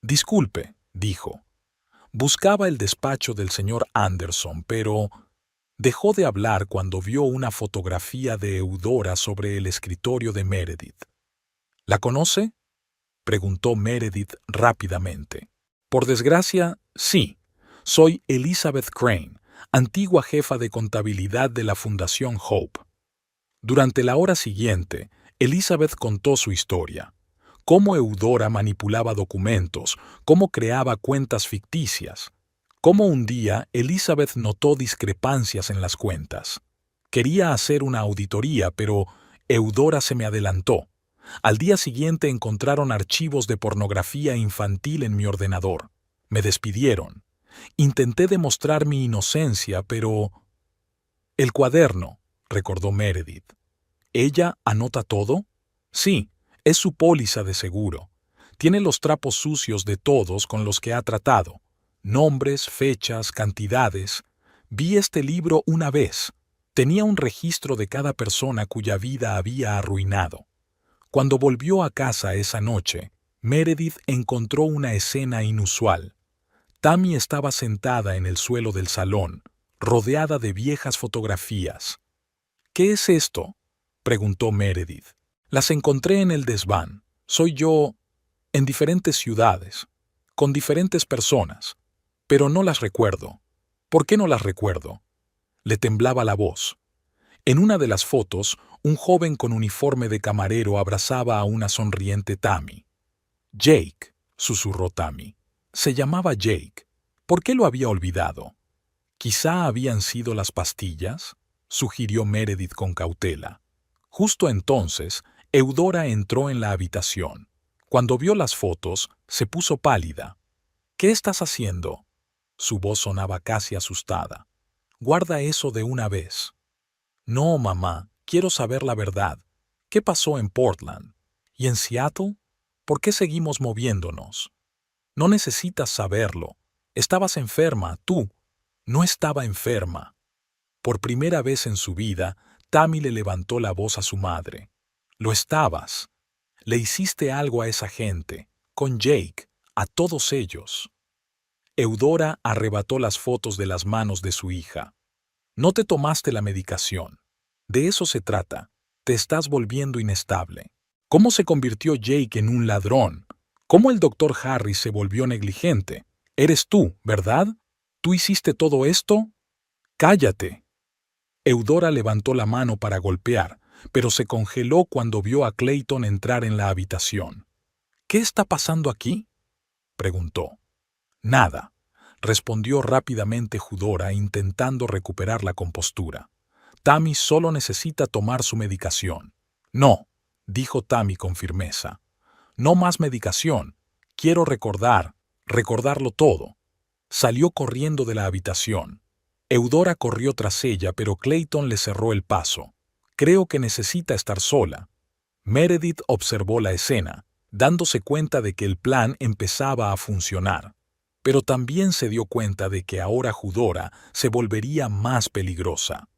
«Disculpe», dijo. Buscaba el despacho del señor Anderson, pero dejó de hablar cuando vio una fotografía de Eudora sobre el escritorio de Meredith. «¿La conoce?», preguntó Meredith rápidamente. «Por desgracia, sí. Soy Elizabeth Crane, antigua jefa de contabilidad de la Fundación Hope». Durante la hora siguiente, Elizabeth contó su historia. Cómo Eudora manipulaba documentos, cómo creaba cuentas ficticias. Cómo un día Elizabeth notó discrepancias en las cuentas. Quería hacer una auditoría, pero Eudora se me adelantó. Al día siguiente encontraron archivos de pornografía infantil en mi ordenador. Me despidieron. Intenté demostrar mi inocencia, pero... «El cuaderno», recordó Meredith. «¿Ella anota todo?» «Sí, es su póliza de seguro. Tiene los trapos sucios de todos con los que ha tratado. Nombres, fechas, cantidades. Vi este libro una vez. Tenía un registro de cada persona cuya vida había arruinado». Cuando volvió a casa esa noche, Meredith encontró una escena inusual. Tammy estaba sentada en el suelo del salón, rodeada de viejas fotografías. «¿Qué es esto?», preguntó Meredith. «Las encontré en el desván. Soy yo en diferentes ciudades, con diferentes personas, pero no las recuerdo». «¿Por qué no las recuerdo?». Le temblaba la voz. En una de las fotos, un joven con uniforme de camarero abrazaba a una sonriente Tammy. «Jake», susurró Tammy. «Se llamaba Jake. ¿Por qué lo había olvidado?». «Quizá habían sido las pastillas», sugirió Meredith con cautela. Justo entonces, Eudora entró en la habitación. Cuando vio las fotos, se puso pálida. «¿Qué estás haciendo?». Su voz sonaba casi asustada. «Guarda eso de una vez». «No, mamá, quiero saber la verdad. ¿Qué pasó en Portland? ¿Y en Seattle? ¿Por qué seguimos moviéndonos?». «No necesitas saberlo. Estabas enferma, tú». «No estaba enferma». Por primera vez en su vida, Tammy le levantó la voz a su madre. «Lo estabas. Le hiciste algo a esa gente, con Jake, a todos ellos». Eudora arrebató las fotos de las manos de su hija. «No te tomaste la medicación. De eso se trata. Te estás volviendo inestable. ¿Cómo se convirtió Jake en un ladrón? ¿Cómo el doctor Harris se volvió negligente? Eres tú, ¿verdad? ¿Tú hiciste todo esto?». «Cállate». Eudora levantó la mano para golpear, pero se congeló cuando vio a Clayton entrar en la habitación. «¿Qué está pasando aquí?», preguntó. «Nada», respondió rápidamente Eudora intentando recuperar la compostura. «Tammy solo necesita tomar su medicación». «No», dijo Tammy con firmeza. «No más medicación. Quiero recordarlo todo». Salió corriendo de la habitación. Eudora corrió tras ella, pero Clayton le cerró el paso. «Creo que necesita estar sola». Meredith observó la escena, dándose cuenta de que el plan empezaba a funcionar. Pero también se dio cuenta de que ahora Eudora se volvería más peligrosa.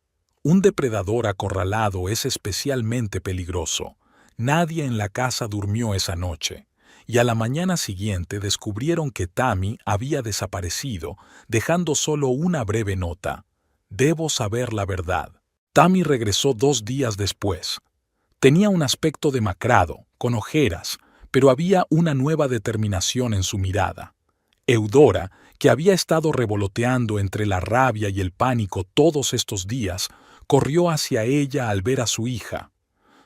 Un depredador acorralado es especialmente peligroso. Nadie en la casa durmió esa noche, y a la mañana siguiente descubrieron que Tammy había desaparecido, dejando solo una breve nota. Debo saber la verdad. Tammy regresó 2 días después. Tenía un aspecto demacrado, con ojeras, pero había una nueva determinación en su mirada. Eudora, que había estado revoloteando entre la rabia y el pánico todos estos días, corrió hacia ella al ver a su hija.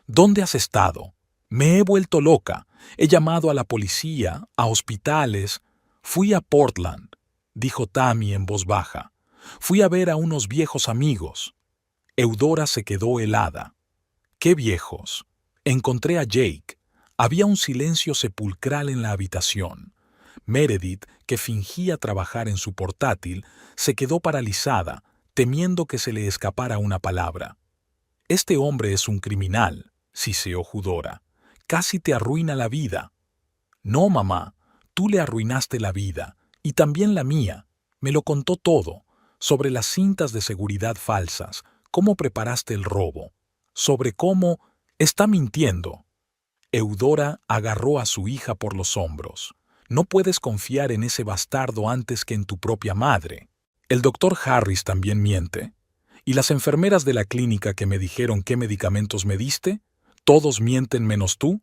¿Dónde has estado? Me he vuelto loca. He llamado a la policía, a hospitales. Fui a Portland, dijo Tammy en voz baja. Fui a ver a unos viejos amigos. Eudora se quedó helada. ¿Qué viejos? Encontré a Jake. Había un silencio sepulcral en la habitación. Meredith, que fingía trabajar en su portátil, se quedó paralizada, temiendo que se le escapara una palabra. Este hombre es un criminal, siseó Eudora. Casi te arruina la vida. No, mamá, tú le arruinaste la vida, y también la mía. Me lo contó todo, sobre las cintas de seguridad falsas, cómo preparaste el robo, sobre cómo... Está mintiendo. Eudora agarró a su hija por los hombros. No puedes confiar en ese bastardo antes que en tu propia madre. El doctor Harris también miente. ¿Y las enfermeras de la clínica que me dijeron qué medicamentos me diste? ¿Todos mienten menos tú?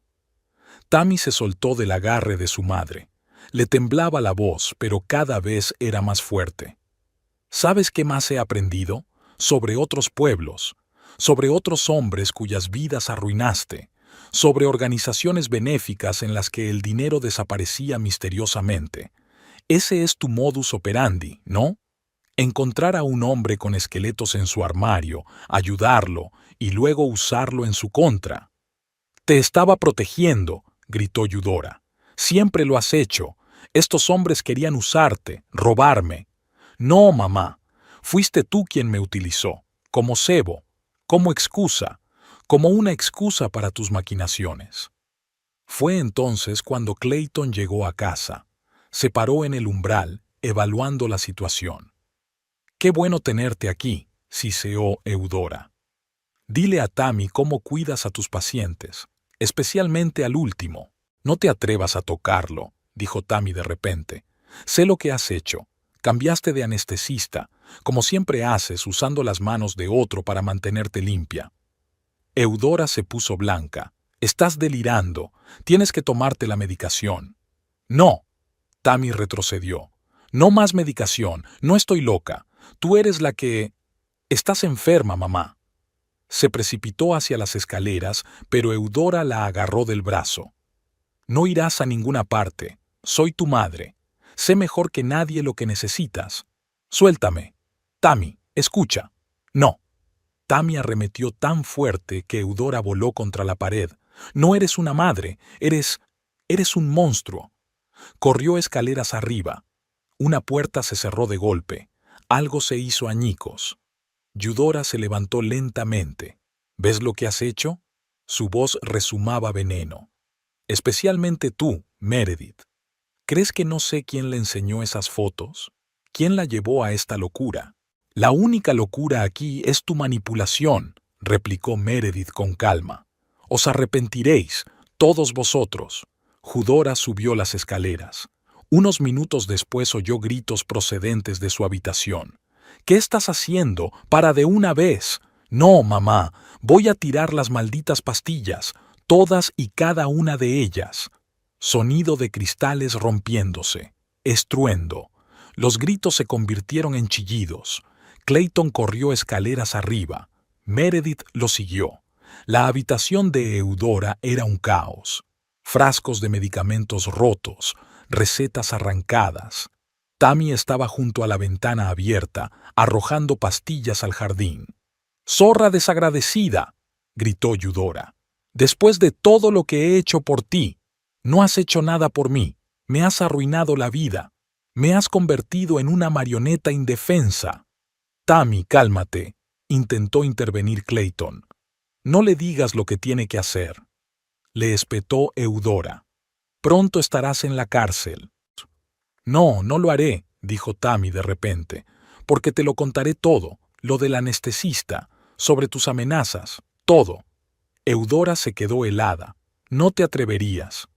Tammy se soltó del agarre de su madre. Le temblaba la voz, pero cada vez era más fuerte. ¿Sabes qué más he aprendido? Sobre otros pueblos, sobre otros hombres cuyas vidas arruinaste, sobre organizaciones benéficas en las que el dinero desaparecía misteriosamente. Ese es tu modus operandi, ¿no? Encontrar a un hombre con esqueletos en su armario, ayudarlo y luego usarlo en su contra. Te estaba protegiendo, gritó Eudora. Siempre lo has hecho. Estos hombres querían usarte, robarme. No, mamá. Fuiste tú quien me utilizó, como cebo, como excusa, como una excusa para tus maquinaciones. Fue entonces cuando Clayton llegó a casa. Se paró en el umbral, evaluando la situación. «Qué bueno tenerte aquí», siseó Eudora. «Dile a Tammy cómo cuidas a tus pacientes, especialmente al último. No te atrevas a tocarlo», dijo Tammy de repente. «Sé lo que has hecho. Cambiaste de anestesista, como siempre haces usando las manos de otro para mantenerte limpia». Eudora se puso blanca. «Estás delirando. Tienes que tomarte la medicación». «No». Tammy retrocedió. «No más medicación. No estoy loca. Tú eres la que... Estás enferma, mamá». Se precipitó hacia las escaleras, pero Eudora la agarró del brazo. «No irás a ninguna parte. Soy tu madre. Sé mejor que nadie lo que necesitas. Suéltame. Tammy, escucha». «No». Tammy arremetió tan fuerte que Eudora voló contra la pared. «No eres una madre. Eres un monstruo». Corrió escaleras arriba. Una puerta se cerró de golpe. Algo se hizo añicos. Eudora se levantó lentamente. «¿Ves lo que has hecho?» Su voz rezumaba veneno. «Especialmente tú, Meredith. ¿Crees que no sé quién le enseñó esas fotos? ¿Quién la llevó a esta locura?» «La única locura aquí es tu manipulación», replicó Meredith con calma. «Os arrepentiréis, todos vosotros». Eudora subió las escaleras. Unos minutos después oyó gritos procedentes de su habitación. «¿Qué estás haciendo? ¡Para de una vez!» «No, mamá, voy a tirar las malditas pastillas, todas y cada una de ellas». Sonido de cristales rompiéndose. Estruendo. Los gritos se convirtieron en chillidos. Clayton corrió escaleras arriba. Meredith lo siguió. La habitación de Eudora era un caos. Frascos de medicamentos rotos, recetas arrancadas. Tammy estaba junto a la ventana abierta, arrojando pastillas al jardín. «¡Zorra desagradecida!», gritó Eudora. «Después de todo lo que he hecho por ti, no has hecho nada por mí. Me has arruinado la vida. Me has convertido en una marioneta indefensa». «Tammy, cálmate», intentó intervenir Clayton. «No le digas lo que tiene que hacer», le espetó Eudora. «Pronto estarás en la cárcel». «No, no lo haré», dijo Tammy de repente, «porque te lo contaré todo, lo del anestesista. sobre tus amenazas, todo. Eudora se quedó helada. No te atreverías.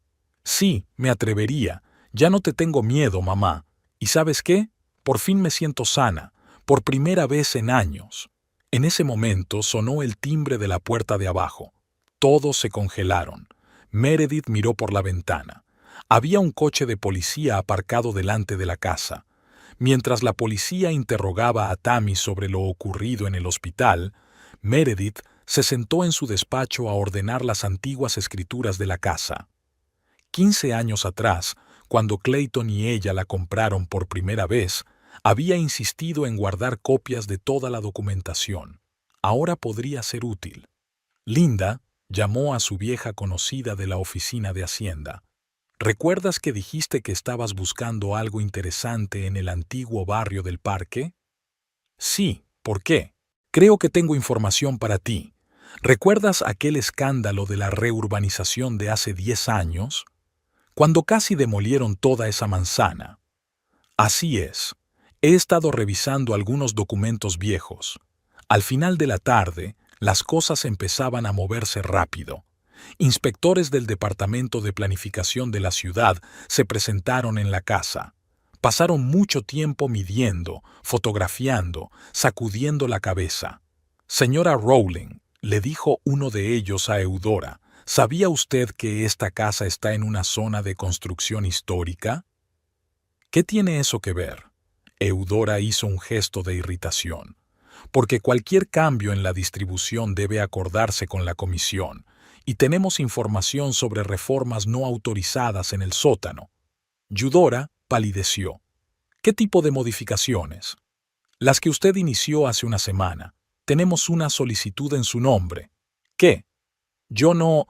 Sí, me atrevería. Ya no te tengo miedo, mamá. ¿Y sabes qué? Por fin me siento sana, por primera vez en años. En ese momento sonó el timbre de la puerta de abajo. Todos se congelaron. Meredith miró por la ventana. Había un coche de policía aparcado delante de la casa. Mientras la policía interrogaba a Tammy sobre lo ocurrido en el hospital, Meredith se sentó en su despacho a ordenar las antiguas escrituras de la casa. 15 años atrás, cuando Clayton y ella la compraron por primera vez, había insistido en guardar copias de toda la documentación. Ahora podría ser útil. Linda llamó a su vieja conocida de la oficina de Hacienda. ¿Recuerdas que dijiste que estabas buscando algo interesante en el antiguo barrio del parque? Sí, ¿por qué? Creo que tengo información para ti. ¿Recuerdas aquel escándalo de la reurbanización de hace 10 años? Cuando casi demolieron toda esa manzana. Así es. He estado revisando algunos documentos viejos. Al final de la tarde, las cosas empezaban a moverse rápido. Inspectores del Departamento de Planificación de la ciudad se presentaron en la casa. Pasaron mucho tiempo midiendo, fotografiando, sacudiendo la cabeza. Señora Rowling, le dijo uno de ellos a Eudora, ¿sabía usted que esta casa está en una zona de construcción histórica? ¿Qué tiene eso que ver? Eudora hizo un gesto de irritación. Porque cualquier cambio en la distribución debe acordarse con la comisión, y tenemos información sobre reformas no autorizadas en el sótano. Eudora palideció. ¿Qué tipo de modificaciones? Las que usted inició hace una semana. Tenemos una solicitud en su nombre. ¿Qué? Yo no...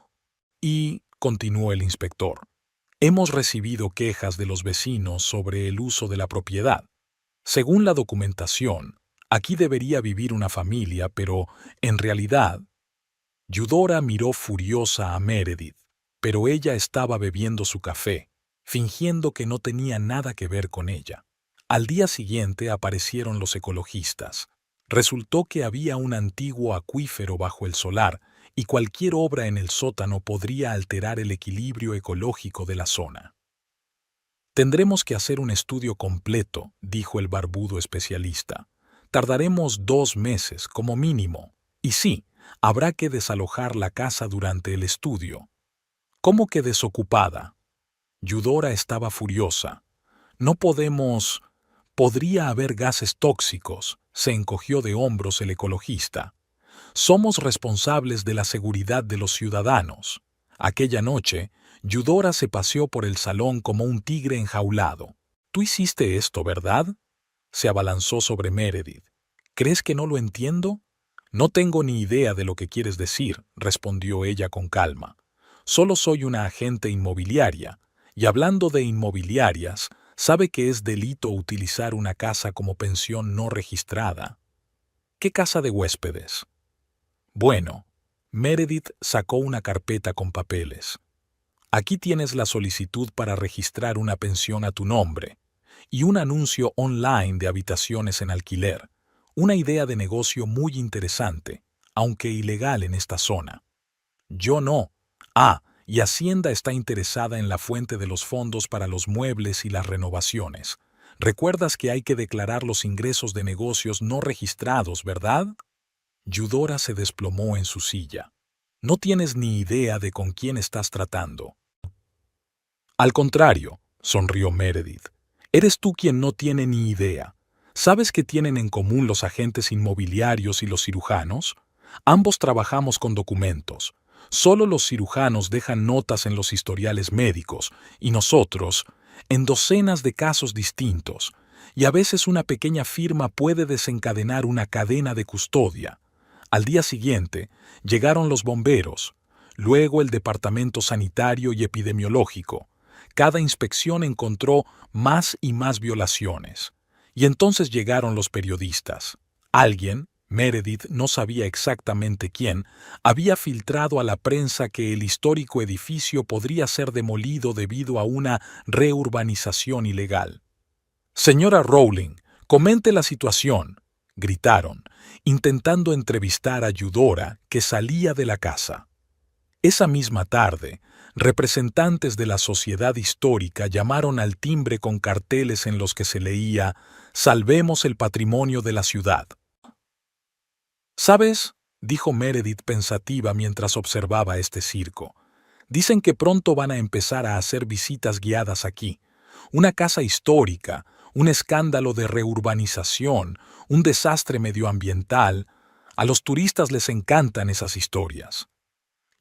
Y, continuó el inspector, hemos recibido quejas de los vecinos sobre el uso de la propiedad. Según la documentación, aquí debería vivir una familia, pero, en realidad... Eudora miró furiosa a Meredith, pero ella estaba bebiendo su café, fingiendo que no tenía nada que ver con ella. Al día siguiente aparecieron los ecologistas. Resultó que había un antiguo acuífero bajo el solar y cualquier obra en el sótano podría alterar el equilibrio ecológico de la zona. Tendremos que hacer un estudio completo, dijo el barbudo especialista. Tardaremos 2 meses como mínimo. Y sí, habrá que desalojar la casa durante el estudio. ¿Cómo que desocupada? Eudora estaba furiosa. No podemos... Podría haber gases tóxicos, se encogió de hombros el ecologista. Somos responsables de la seguridad de los ciudadanos. Aquella noche, Eudora se paseó por el salón como un tigre enjaulado. ¿Tú hiciste esto, verdad? Se abalanzó sobre Meredith. ¿Crees que no lo entiendo? No tengo ni idea de lo que quieres decir, respondió ella con calma. Solo soy una agente inmobiliaria, y hablando de inmobiliarias, sabe que es delito utilizar una casa como pensión no registrada. ¿Qué casa de huéspedes? Bueno, Meredith sacó una carpeta con papeles. Aquí tienes la solicitud para registrar una pensión a tu nombre y un anuncio online de habitaciones en alquiler. Una idea de negocio muy interesante, aunque ilegal en esta zona. Yo no. Y Hacienda está interesada en la fuente de los fondos para los muebles y las renovaciones. ¿Recuerdas que hay que declarar los ingresos de negocios no registrados, verdad? Eudora se desplomó en su silla. No tienes ni idea de con quién estás tratando. Al contrario, sonrió Meredith. Eres tú quien no tiene ni idea. ¿Sabes qué tienen en común los agentes inmobiliarios y los cirujanos? Ambos trabajamos con documentos. Solo los cirujanos dejan notas en los historiales médicos y nosotros, en docenas de casos distintos. Y a veces una pequeña firma puede desencadenar una cadena de custodia. Al día siguiente, llegaron los bomberos, luego el departamento sanitario y epidemiológico. Cada inspección encontró más y más violaciones. Y entonces llegaron los periodistas. Alguien, Meredith no sabía exactamente quién, había filtrado a la prensa que el histórico edificio podría ser demolido debido a una reurbanización ilegal. Señora Rowling, comente la situación. gritaron, intentando entrevistar a Eudora, que salía de la casa. Esa misma tarde, representantes de la sociedad histórica llamaron al timbre con carteles en los que se leía «Salvemos el patrimonio de la ciudad». «¿Sabes?», dijo Meredith pensativa mientras observaba este circo. «Dicen que pronto van a empezar a hacer visitas guiadas aquí. Una casa histórica, un escándalo de reurbanización, un desastre medioambiental. A los turistas les encantan esas historias».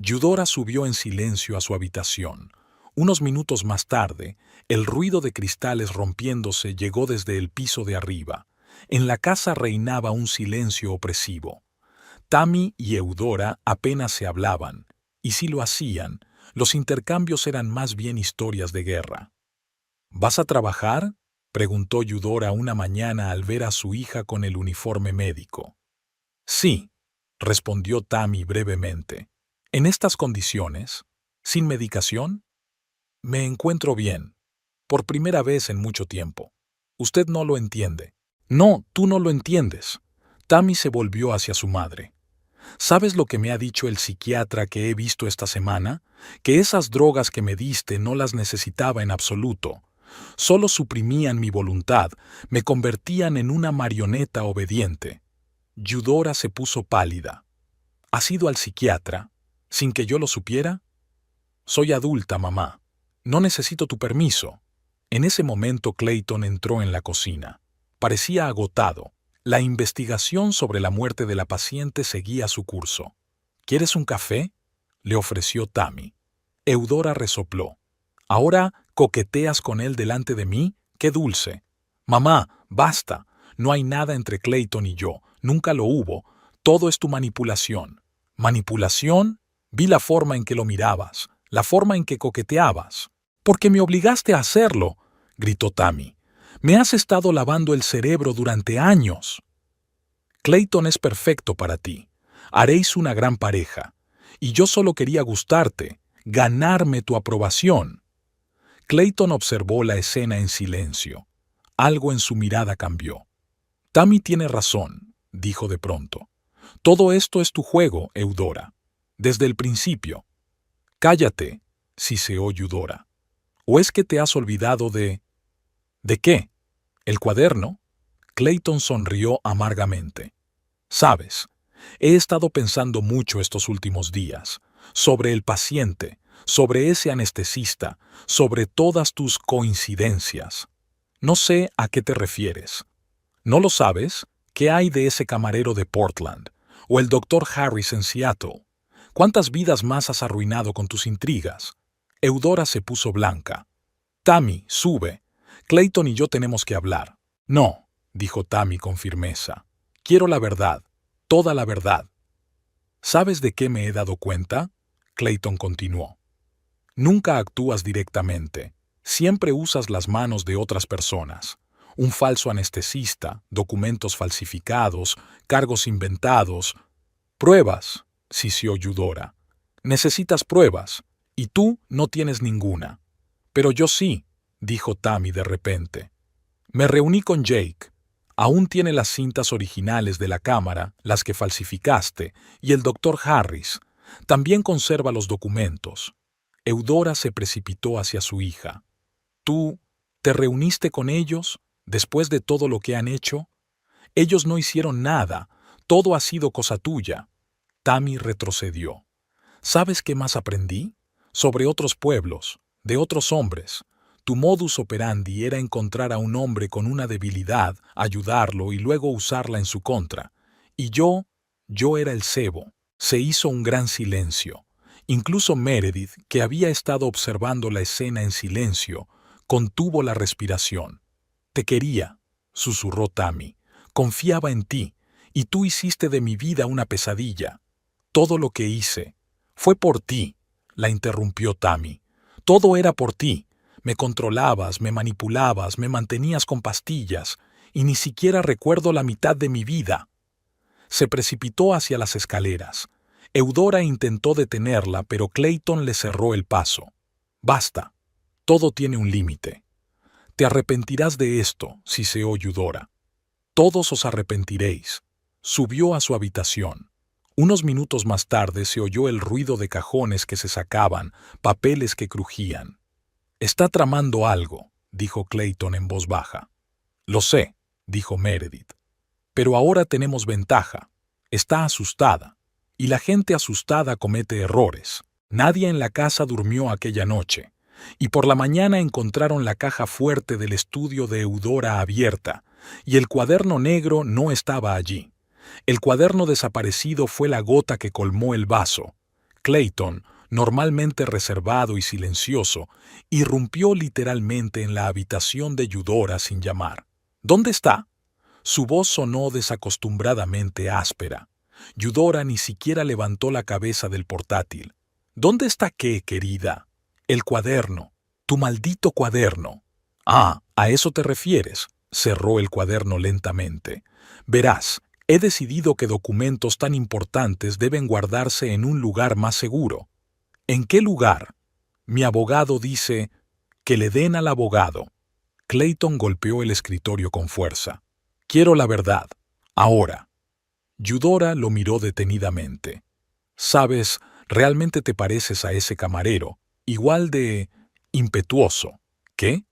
Eudora subió en silencio a su habitación. Unos minutos más tarde, el ruido de cristales rompiéndose llegó desde el piso de arriba. En la casa reinaba un silencio opresivo. Tammy y Eudora apenas se hablaban, y si lo hacían, los intercambios eran más bien historias de guerra. «¿Vas a trabajar?», preguntó Eudora una mañana al ver a su hija con el uniforme médico. «Sí», respondió Tammy brevemente. «¿En estas condiciones? ¿Sin medicación?» «Me encuentro bien. Por primera vez en mucho tiempo. Usted no lo entiende». «No, tú no lo entiendes». Tammy se volvió hacia su madre. «¿Sabes lo que me ha dicho el psiquiatra que he visto esta semana? Que esas drogas que me diste no las necesitaba en absoluto. Solo suprimían mi voluntad, me convertían en una marioneta obediente». Eudora se puso pálida. «¿Has ido al psiquiatra? ¿Sin que yo lo supiera?» «Soy adulta, mamá. No necesito tu permiso». En ese momento Clayton entró en la cocina. Parecía agotado. La investigación sobre la muerte de la paciente seguía su curso. «¿Quieres un café?», le ofreció Tammy. Eudora resopló. «¿Ahora coqueteas con él delante de mí? ¡Qué dulce!». «Mamá, basta. No hay nada entre Clayton y yo. Nunca lo hubo. Todo es tu manipulación». «¿Manipulación? Vi la forma en que lo mirabas, la forma en que coqueteabas». «Porque me obligaste a hacerlo», gritó Tammy. «Me has estado lavando el cerebro durante años». «Clayton es perfecto para ti. Haréis una gran pareja. Y yo solo quería gustarte, ganarme tu aprobación». Clayton observó la escena en silencio. Algo en su mirada cambió. «Tammy tiene razón», dijo de pronto. «Todo esto es tu juego, Eudora. Desde el principio». «Cállate», siseó Eudora. «¿O es que te has olvidado de...?» «¿De qué? ¿El cuaderno?». Clayton sonrió amargamente. «Sabes, he estado pensando mucho estos últimos días, sobre el paciente, sobre ese anestesista, sobre todas tus coincidencias. No sé a qué te refieres. ¿No lo sabes? ¿Qué hay de ese camarero de Portland? ¿O el doctor Harris en Seattle? ¿Cuántas vidas más has arruinado con tus intrigas?». Eudora se puso blanca. «Tammy, sube. Clayton y yo tenemos que hablar». «No», dijo Tammy con firmeza. «Quiero la verdad, toda la verdad». «¿Sabes de qué me he dado cuenta?», Clayton continuó. «Nunca actúas directamente. Siempre usas las manos de otras personas. Un falso anestesista, documentos falsificados, cargos inventados». «Pruebas», sisió Eudora. «Necesitas pruebas, y tú no tienes ninguna». «Pero yo sí», dijo Tammy de repente. «Me reuní con Jake. Aún tiene las cintas originales de la cámara, las que falsificaste, y el doctor Harris. También conserva los documentos». Eudora se precipitó hacia su hija. «¿Tú te reuniste con ellos después de todo lo que han hecho? Ellos no hicieron nada. Todo ha sido cosa tuya». Tammy retrocedió. «¿Sabes qué más aprendí? Sobre otros pueblos, de otros hombres. Tu modus operandi era encontrar a un hombre con una debilidad, ayudarlo y luego usarla en su contra. Y yo era el cebo». Se hizo un gran silencio. Incluso Meredith, que había estado observando la escena en silencio, contuvo la respiración. «Te quería», susurró Tammy. «Confiaba en ti, y tú hiciste de mi vida una pesadilla». «Todo lo que hice fue por ti», la interrumpió Tammy. «Todo era por ti. Me controlabas, me manipulabas, me mantenías con pastillas, y ni siquiera recuerdo la mitad de mi vida». Se precipitó hacia las escaleras. Eudora intentó detenerla, pero Clayton le cerró el paso. «Basta. Todo tiene un límite». «Te arrepentirás de esto», siseó Eudora. Todos os arrepentiréis. Subió a su habitación. Unos minutos más tarde se oyó el ruido de cajones que se sacaban, papeles que crujían. «Está tramando algo», dijo Clayton en voz baja. «Lo sé», dijo Meredith. «Pero ahora tenemos ventaja. Está asustada. Y la gente asustada comete errores. Nadie en la casa durmió aquella noche. Y por la mañana encontraron la caja fuerte del estudio de Eudora abierta, y el cuaderno negro no estaba allí. El cuaderno desaparecido fue la gota que colmó el vaso. Clayton, normalmente reservado y silencioso, irrumpió literalmente en la habitación de Eudora sin llamar. «¿Dónde está?». Su voz sonó desacostumbradamente áspera. Eudora ni siquiera levantó la cabeza del portátil. «¿Dónde está qué, querida?». «El cuaderno. Tu maldito cuaderno». «Ah, ¿a eso te refieres?». Cerró el cuaderno lentamente. «Verás, he decidido que documentos tan importantes deben guardarse en un lugar más seguro». «¿En qué lugar?». «Mi abogado dice que le den al abogado». Clayton golpeó el escritorio con fuerza. «Quiero la verdad. Ahora». Eudora lo miró detenidamente. «Sabes, realmente te pareces a ese camarero, igual de impetuoso». «¿Qué?».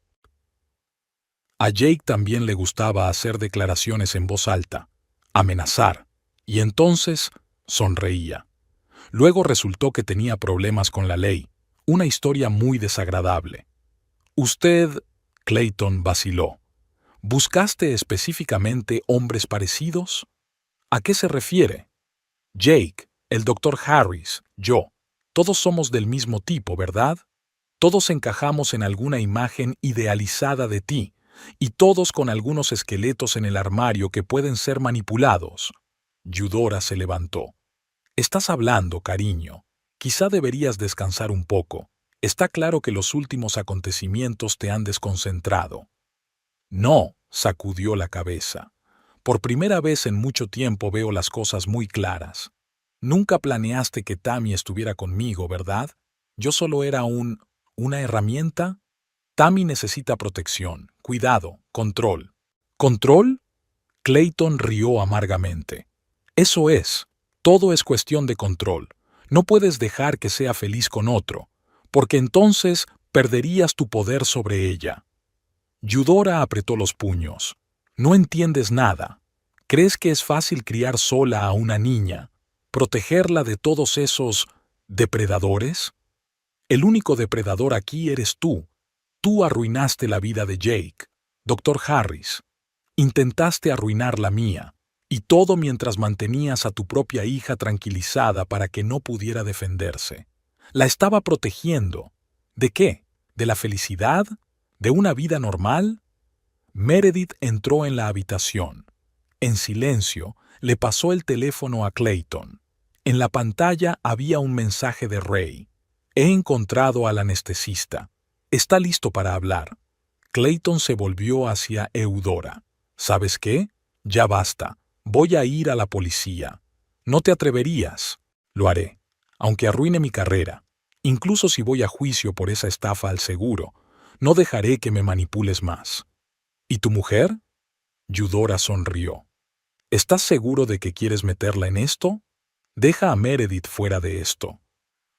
A Jake también le gustaba hacer declaraciones en voz alta, amenazar, y entonces sonreía. Luego resultó que tenía problemas con la ley, una historia muy desagradable. «Usted», Clayton vaciló, «¿buscaste específicamente hombres parecidos?». «¿A qué se refiere?». «Jake, el doctor Harris, yo. Todos somos del mismo tipo, ¿verdad? Todos encajamos en alguna imagen idealizada de ti, y todos con algunos esqueletos en el armario que pueden ser manipulados». Eudora se levantó. «Estás hablando, cariño. Quizá deberías descansar un poco. Está claro que los últimos acontecimientos te han desconcentrado». «No», sacudió la cabeza. «Por primera vez en mucho tiempo veo las cosas muy claras. Nunca planeaste que Tammy estuviera conmigo, ¿verdad? Yo solo era una herramienta. Tammy necesita protección, cuidado, control». «¿Control?». Clayton rió amargamente. «Eso es. Todo es cuestión de control. No puedes dejar que sea feliz con otro, porque entonces perderías tu poder sobre ella». Eudora apretó los puños. «No entiendes nada. ¿Crees que es fácil criar sola a una niña, protegerla de todos esos depredadores? El único depredador aquí eres tú. Tú arruinaste la vida de Jake, doctor Harris. Intentaste arruinar la mía, y todo mientras mantenías a tu propia hija tranquilizada para que no pudiera defenderse. La estaba protegiendo. ¿De qué? ¿De la felicidad? ¿De una vida normal?». Meredith entró en la habitación. En silencio, le pasó el teléfono a Clayton. En la pantalla había un mensaje de Ray. «He encontrado al anestesista. Está listo para hablar». Clayton se volvió hacia Eudora. «¿Sabes qué? Ya basta. Voy a ir a la policía». «No te atreverías». «Lo haré, aunque arruine mi carrera. Incluso si voy a juicio por esa estafa al seguro, no dejaré que me manipules más». «¿Y tu mujer?». Eudora sonrió. «¿Estás seguro de que quieres meterla en esto? Deja a Meredith fuera de esto».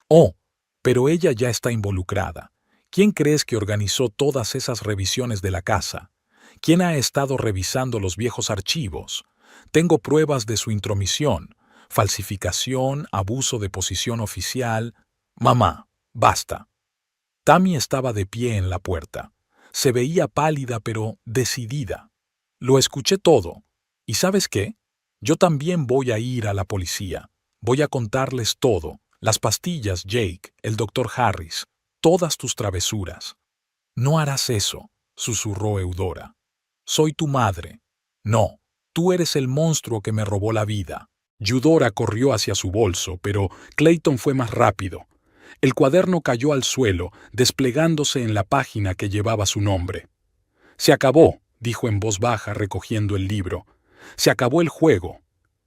«Oh, pero ella ya está involucrada. ¿Quién crees que organizó todas esas revisiones de la casa? ¿Quién ha estado revisando los viejos archivos? Tengo pruebas de su intromisión, falsificación, abuso de posición oficial». «Mamá, basta». Tammy estaba de pie en la puerta. Se veía pálida pero decidida. «Lo escuché todo. ¿Y sabes qué? Yo también voy a ir a la policía. Voy a contarles todo. Las pastillas, Jake, el doctor Harris, todas tus travesuras». «No harás eso», susurró Eudora. «Soy tu madre». «No, tú eres el monstruo que me robó la vida». Eudora corrió hacia su bolso, pero Clayton fue más rápido. El cuaderno cayó al suelo, desplegándose en la página que llevaba su nombre. «Se acabó», dijo en voz baja recogiendo el libro. «Se acabó el juego».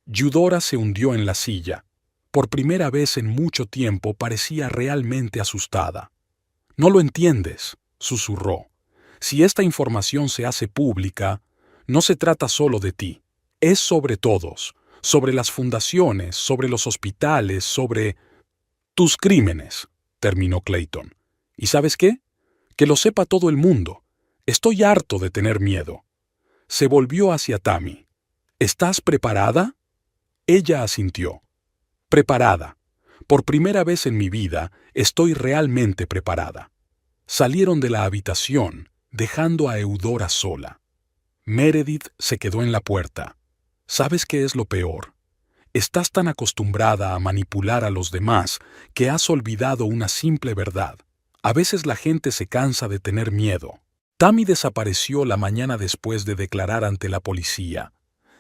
Eudora se hundió en la silla. Por primera vez en mucho tiempo parecía realmente asustada. «No lo entiendes», susurró. «Si esta información se hace pública, no se trata solo de ti. Es sobre todos, sobre las fundaciones, sobre los hospitales, sobre tus crímenes, terminó Clayton. ¿Y sabes qué? Que lo sepa todo el mundo. Estoy harto de tener miedo. Se volvió hacia Tammy. ¿Estás preparada? Ella asintió. Preparada. Por primera vez en mi vida, estoy realmente preparada. Salieron de la habitación, dejando a Eudora sola. Meredith se quedó en la puerta. ¿Sabes qué es lo peor? Estás tan acostumbrada a manipular a los demás que has olvidado una simple verdad. A veces la gente se cansa de tener miedo. Tammy desapareció la mañana después de declarar ante la policía.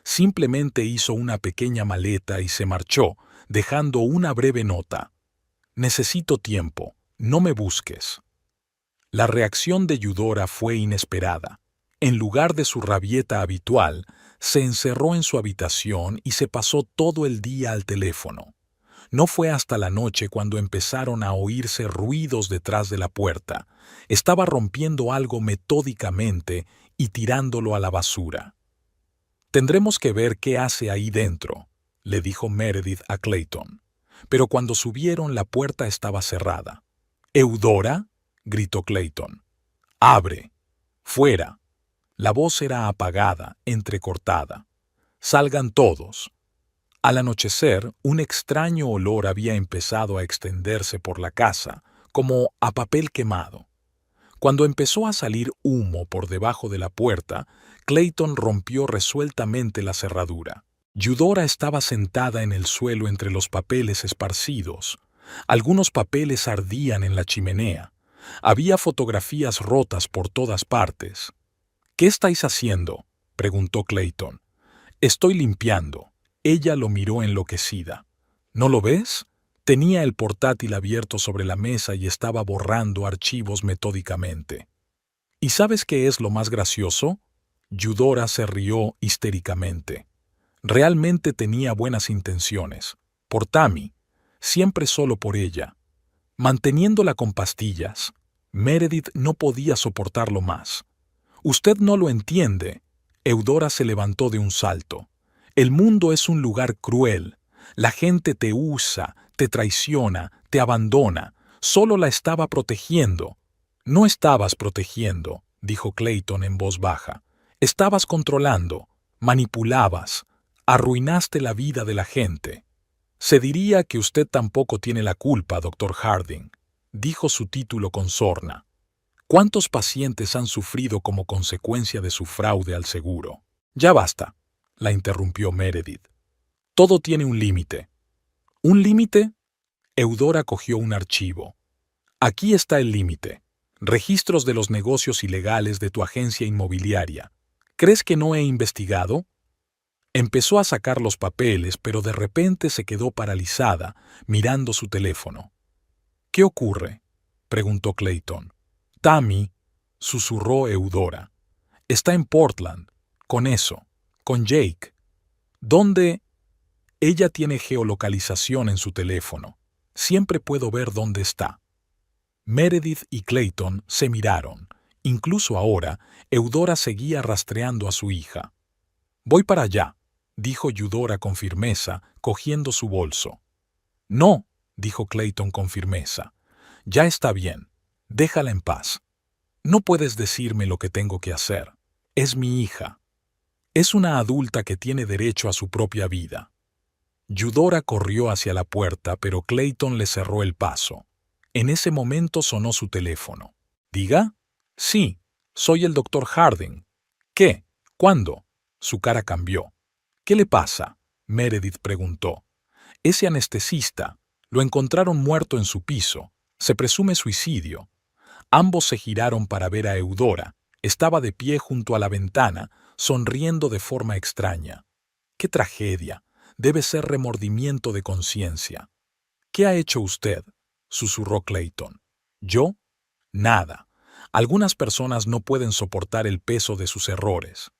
Simplemente hizo una pequeña maleta y se marchó, dejando una breve nota. Necesito tiempo, no me busques. La reacción de Eudora fue inesperada. En lugar de su rabieta habitual, se encerró en su habitación y se pasó todo el día al teléfono. No fue hasta la noche cuando empezaron a oírse ruidos detrás de la puerta. Estaba rompiendo algo metódicamente y tirándolo a la basura. «Tendremos que ver qué hace ahí dentro», le dijo Meredith a Clayton. Pero cuando subieron, la puerta estaba cerrada. «¿Eudora?», gritó Clayton. «Abre. Fuera». La voz era apagada, entrecortada. «Salgan todos». Al anochecer, un extraño olor había empezado a extenderse por la casa, como a papel quemado. Cuando empezó a salir humo por debajo de la puerta, Clayton rompió resueltamente la cerradura. Eudora estaba sentada en el suelo entre los papeles esparcidos. Algunos papeles ardían en la chimenea. Había fotografías rotas por todas partes. «¿Qué estáis haciendo?», preguntó Clayton. «Estoy limpiando». Ella lo miró enloquecida. «¿No lo ves?». Tenía el portátil abierto sobre la mesa y estaba borrando archivos metódicamente. ¿Y sabes qué es lo más gracioso? Eudora se rió histéricamente. Realmente tenía buenas intenciones. Por Tammy. Siempre solo por ella. Manteniéndola con pastillas. Meredith no podía soportarlo más. «Usted no lo entiende». Eudora se levantó de un salto. «El mundo es un lugar cruel. La gente te usa, te traiciona, te abandona. Solo la estaba protegiendo». «No estabas protegiendo», dijo Clayton en voz baja. «Estabas controlando, manipulabas, arruinaste la vida de la gente». «Se diría que usted tampoco tiene la culpa, Dr. Harding», dijo su título con sorna. «¿Cuántos pacientes han sufrido como consecuencia de su fraude al seguro?» «Ya basta», la interrumpió Meredith. «Todo tiene un límite». «¿Un límite?». Eudora cogió un archivo. «Aquí está el límite. Registros de los negocios ilegales de tu agencia inmobiliaria. ¿Crees que no he investigado?». Empezó a sacar los papeles, pero de repente se quedó paralizada, mirando su teléfono. «¿Qué ocurre?», preguntó Clayton. «Tammy», susurró Eudora. «Está en Portland, con eso, con Jake». «¿Dónde?». «Ella tiene geolocalización en su teléfono. Siempre puedo ver dónde está». Meredith y Clayton se miraron. Incluso ahora, Eudora seguía rastreando a su hija. «Voy para allá», dijo Eudora con firmeza, cogiendo su bolso. «No», dijo Clayton con firmeza. «Ya está bien. Déjala en paz. No puedes decirme lo que tengo que hacer. Es mi hija. Es una adulta que tiene derecho a su propia vida». Eudora corrió hacia la puerta, pero Clayton le cerró el paso. En ese momento sonó su teléfono. «¿Diga?» «Sí, soy el Dr. Harding». «¿Qué? ¿Cuándo?». Su cara cambió. «¿Qué le pasa?», Meredith preguntó. «Ese anestesista. Lo encontraron muerto en su piso. Se presume suicidio». Ambos se giraron para ver a Eudora. Estaba de pie junto a la ventana, sonriendo de forma extraña. «¡Qué tragedia! Debe ser remordimiento de conciencia». «¿Qué ha hecho usted?», susurró Clayton. «¿Yo? Nada. Algunas personas no pueden soportar el peso de sus errores».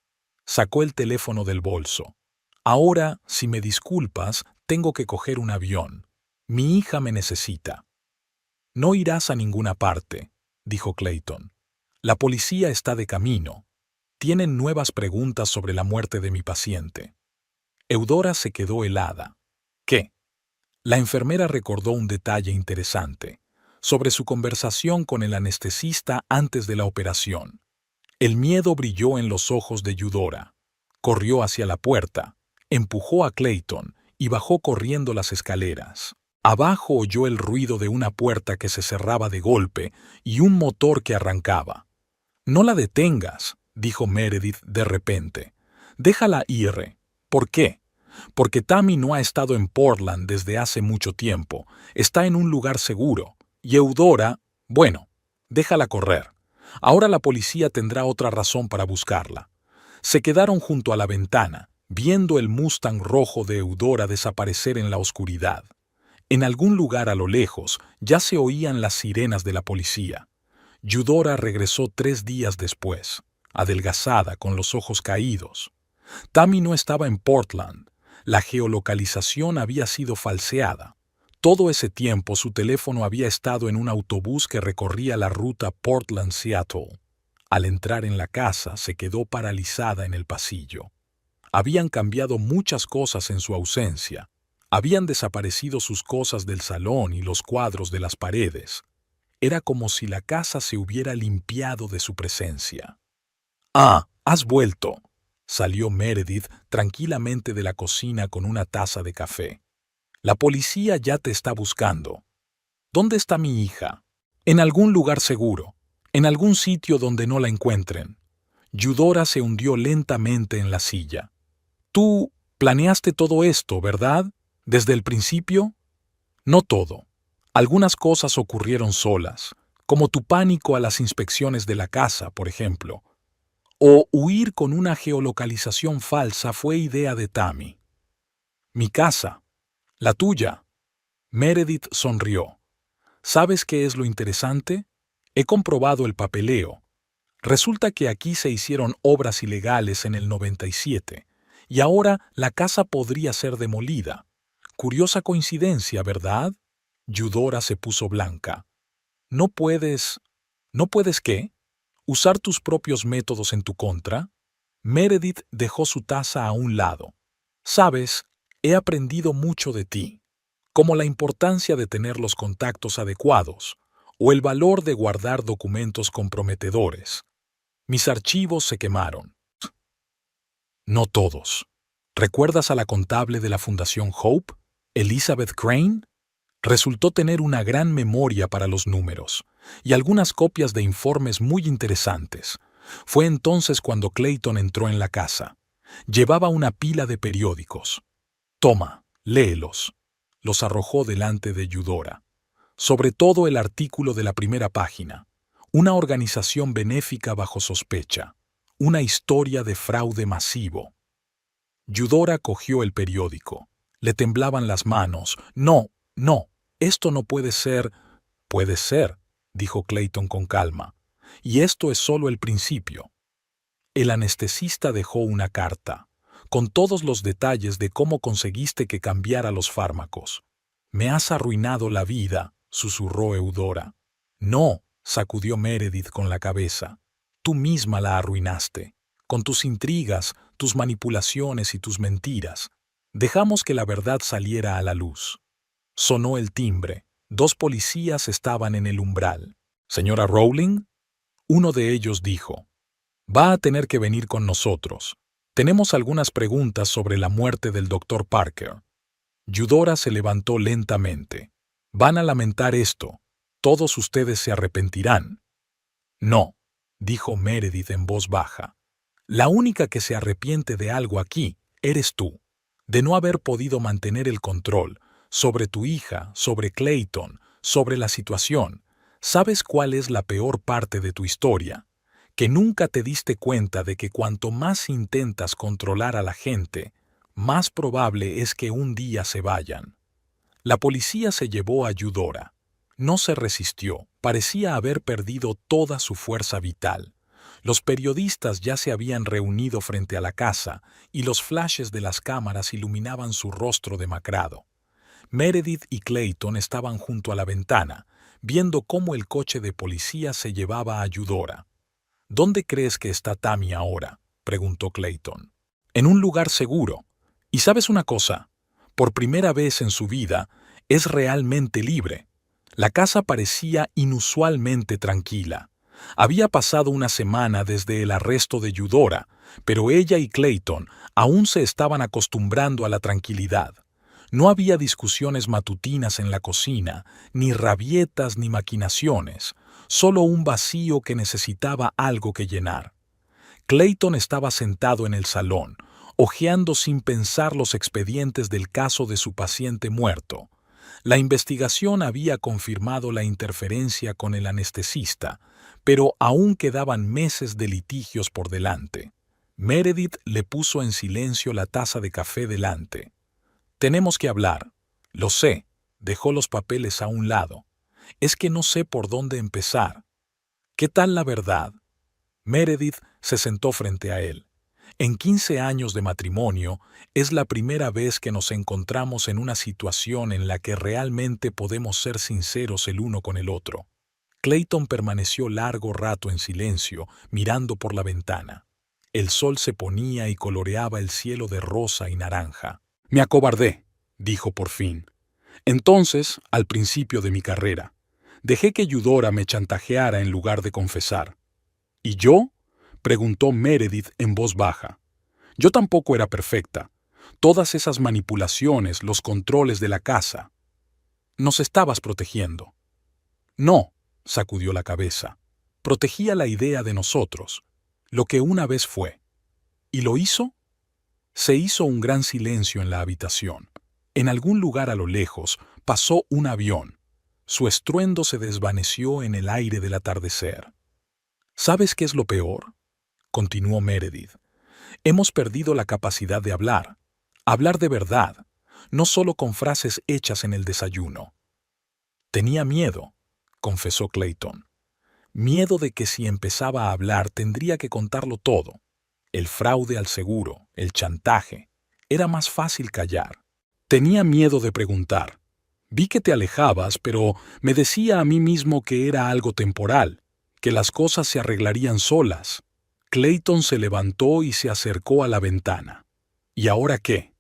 Sacó el teléfono del bolso. «Ahora, si me disculpas, tengo que coger un avión. Mi hija me necesita». «No irás a ninguna parte», dijo Clayton. «La policía está de camino». Tienen nuevas preguntas sobre la muerte de mi paciente. Eudora se quedó helada. ¿Qué? La enfermera recordó un detalle interesante sobre su conversación con el anestesista antes de la operación. El miedo brilló en los ojos de Eudora. Corrió hacia la puerta, empujó a Clayton y bajó corriendo las escaleras. Abajo oyó el ruido de una puerta que se cerraba de golpe y un motor que arrancaba. «No la detengas», dijo Meredith de repente. «Déjala ir». «¿Por qué?» «Porque Tammy no ha estado en Portland desde hace mucho tiempo. Está en un lugar seguro. Y Eudora, bueno, déjala correr. Ahora la policía tendrá otra razón para buscarla». Se quedaron junto a la ventana, viendo el Mustang rojo de Eudora desaparecer en la oscuridad. En algún lugar a lo lejos ya se oían las sirenas de la policía. Eudora regresó 3 días después, adelgazada, con los ojos caídos. Tammy no estaba en Portland. La geolocalización había sido falseada. Todo ese tiempo su teléfono había estado en un autobús que recorría la ruta Portland-Seattle. Al entrar en la casa, se quedó paralizada en el pasillo. Habían cambiado muchas cosas en su ausencia. Habían desaparecido sus cosas del salón y los cuadros de las paredes. Era como si la casa se hubiera limpiado de su presencia. «Ah, has vuelto», salió Meredith tranquilamente de la cocina con una taza de café. «La policía ya te está buscando». «¿Dónde está mi hija?» «En algún lugar seguro, en algún sitio donde no la encuentren». Eudora se hundió lentamente en la silla. «Tú planeaste todo esto, ¿verdad? ¿Desde el principio?» «No todo. Algunas cosas ocurrieron solas, como tu pánico a las inspecciones de la casa, por ejemplo. O huir con una geolocalización falsa fue idea de Tammy». «Mi casa. La tuya». Meredith sonrió. «¿Sabes qué es lo interesante? He comprobado el papeleo. Resulta que aquí se hicieron obras ilegales en el 97, y ahora la casa podría ser demolida. Curiosa coincidencia, ¿verdad?» Eudora se puso blanca. ¿No puedes qué? ¿Usar tus propios métodos en tu contra?» Meredith dejó su taza a un lado. «Sabes, he aprendido mucho de ti, como la importancia de tener los contactos adecuados o el valor de guardar documentos comprometedores. Mis archivos se quemaron». «No todos. ¿Recuerdas a la contable de la Fundación Hope, Elizabeth Crane? Resultó tener una gran memoria para los números y algunas copias de informes muy interesantes. Fue entonces cuando Clayton entró en la casa. Llevaba una pila de periódicos. «Toma, léelos». Los arrojó delante de Eudora. Sobre todo el artículo de la primera página. Una organización benéfica bajo sospecha. Una historia de fraude masivo. Eudora cogió el periódico. Le temblaban las manos. «No, no. Esto no puede ser». «Puede ser», dijo Clayton con calma. «Y esto es solo el principio». El anestesista dejó una carta, con todos los detalles de cómo conseguiste que cambiara los fármacos. «Me has arruinado la vida», susurró Eudora. «No», sacudió Meredith con la cabeza. «Tú misma la arruinaste, con tus intrigas, tus manipulaciones y tus mentiras. Dejamos que la verdad saliera a la luz». Sonó el timbre. 2 policías estaban en el umbral. «¿Señora Rowling?» Uno de ellos dijo. «Va a tener que venir con nosotros. Tenemos algunas preguntas sobre la muerte del Dr. Parker». Eudora se levantó lentamente. «Van a lamentar esto. Todos ustedes se arrepentirán». «No», dijo Meredith en voz baja. «La única que se arrepiente de algo aquí eres tú, de no haber podido mantener el control sobre tu hija, sobre Clayton, sobre la situación. ¿Sabes cuál es la peor parte de tu historia? Que nunca te diste cuenta de que cuanto más intentas controlar a la gente, más probable es que un día se vayan». La policía se llevó a Eudora. No se resistió, parecía haber perdido toda su fuerza vital. Los periodistas ya se habían reunido frente a la casa y los flashes de las cámaras iluminaban su rostro demacrado. Meredith y Clayton estaban junto a la ventana, viendo cómo el coche de policía se llevaba a Eudora. ¿Dónde crees que está Tammy ahora?, preguntó Clayton. En un lugar seguro. Y ¿sabes una cosa? Por primera vez en su vida, es realmente libre. La casa parecía inusualmente tranquila. Había pasado una semana desde el arresto de Eudora, pero ella y Clayton aún se estaban acostumbrando a la tranquilidad. No había discusiones matutinas en la cocina, ni rabietas ni maquinaciones, solo un vacío que necesitaba algo que llenar. Clayton estaba sentado en el salón, hojeando sin pensar los expedientes del caso de su paciente muerto. La investigación había confirmado la interferencia con el anestesista, pero aún quedaban meses de litigios por delante. Meredith le puso en silencio la taza de café delante. «Tenemos que hablar». «Lo sé», dejó los papeles a un lado. «Es que no sé por dónde empezar». «¿Qué tal la verdad?». Meredith se sentó frente a él. En 15 años de matrimonio, es la primera vez que nos encontramos en una situación en la que realmente podemos ser sinceros el uno con el otro. Clayton permaneció largo rato en silencio, mirando por la ventana. El sol se ponía y coloreaba el cielo de rosa y naranja. «Me acobardé», dijo por fin. «Entonces, al principio de mi carrera, dejé que Eudora me chantajeara en lugar de confesar». «¿Y yo?», preguntó Meredith en voz baja. «Yo tampoco era perfecta. Todas esas manipulaciones, los controles de la casa. Nos estabas protegiendo». «No», sacudió la cabeza. «Protegía la idea de nosotros, lo que una vez fue». «¿Y lo hizo?». Se hizo un gran silencio en la habitación. En algún lugar a lo lejos pasó un avión. Su estruendo se desvaneció en el aire del atardecer. «¿Sabes qué es lo peor?», continuó Meredith. «Hemos perdido la capacidad de hablar de verdad, no solo con frases hechas en el desayuno». «Tenía miedo», confesó Clayton. «Miedo de que si empezaba a hablar tendría que contarlo todo. El fraude al seguro, el chantaje. Era más fácil callar. Tenía miedo de preguntar. Vi que te alejabas, pero me decía a mí mismo que era algo temporal, que las cosas se arreglarían solas». Clayton se levantó y se acercó a la ventana. «¿Y ahora qué?».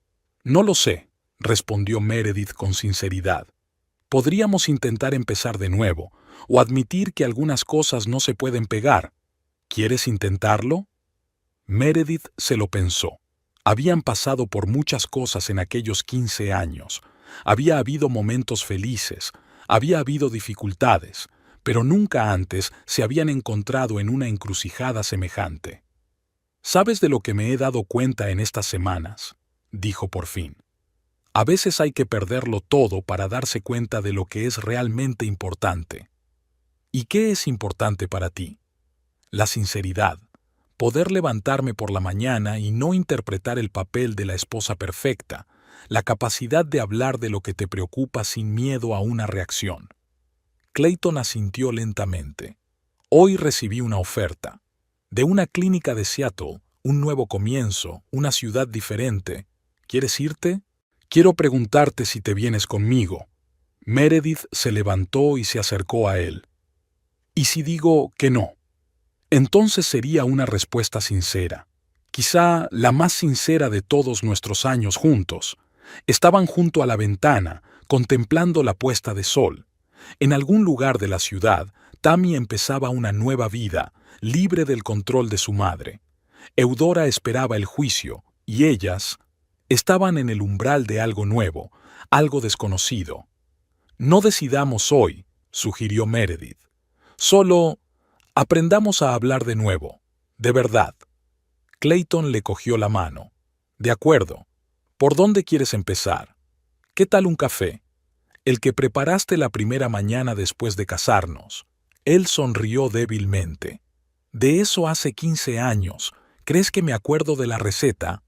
«No lo sé», respondió Meredith con sinceridad. «Podríamos intentar empezar de nuevo, o admitir que algunas cosas no se pueden pegar. ¿Quieres intentarlo?». Meredith se lo pensó. Habían pasado por muchas cosas en aquellos 15 años. Había habido momentos felices, había habido dificultades, pero nunca antes se habían encontrado en una encrucijada semejante. «¿Sabes de lo que me he dado cuenta en estas semanas?», dijo por fin. «A veces hay que perderlo todo para darse cuenta de lo que es realmente importante». «¿Y qué es importante para ti?». «La sinceridad. Poder levantarme por la mañana y no interpretar el papel de la esposa perfecta, la capacidad de hablar de lo que te preocupa sin miedo a una reacción». Clayton asintió lentamente. «Hoy recibí una oferta. De una clínica de Seattle, un nuevo comienzo, una ciudad diferente. ¿Quieres irte?». «Quiero preguntarte si te vienes conmigo». Meredith se levantó y se acercó a él. «¿Y si digo que no?». Entonces sería una respuesta sincera, quizá la más sincera de todos nuestros años juntos. Estaban junto a la ventana, contemplando la puesta de sol. En algún lugar de la ciudad, Tammy empezaba una nueva vida, libre del control de su madre. Eudora esperaba el juicio, y ellas estaban en el umbral de algo nuevo, algo desconocido. «No decidamos hoy», sugirió Meredith. «Solo aprendamos a hablar de nuevo, de verdad». Clayton le cogió la mano. «De acuerdo. ¿Por dónde quieres empezar? ¿Qué tal un café?». «El que preparaste la primera mañana después de casarnos». Él sonrió débilmente. «De eso hace 15 años. ¿Crees que me acuerdo de la receta?».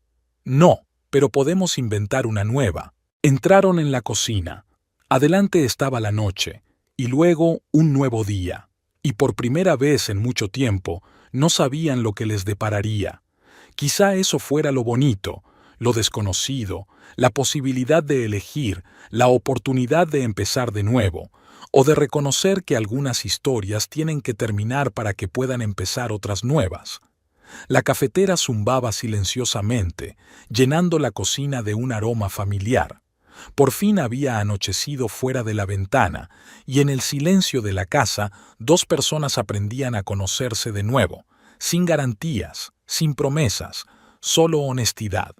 «No, pero podemos inventar una nueva». Entraron en la cocina. Adelante estaba la noche, y luego un nuevo día. Y por primera vez en mucho tiempo, no sabían lo que les depararía. Quizá eso fuera lo bonito, lo desconocido, la posibilidad de elegir, la oportunidad de empezar de nuevo, o de reconocer que algunas historias tienen que terminar para que puedan empezar otras nuevas. La cafetera zumbaba silenciosamente, llenando la cocina de un aroma familiar. Por fin había anochecido fuera de la ventana, y en el silencio de la casa, dos personas aprendían a conocerse de nuevo, sin garantías, sin promesas, solo honestidad.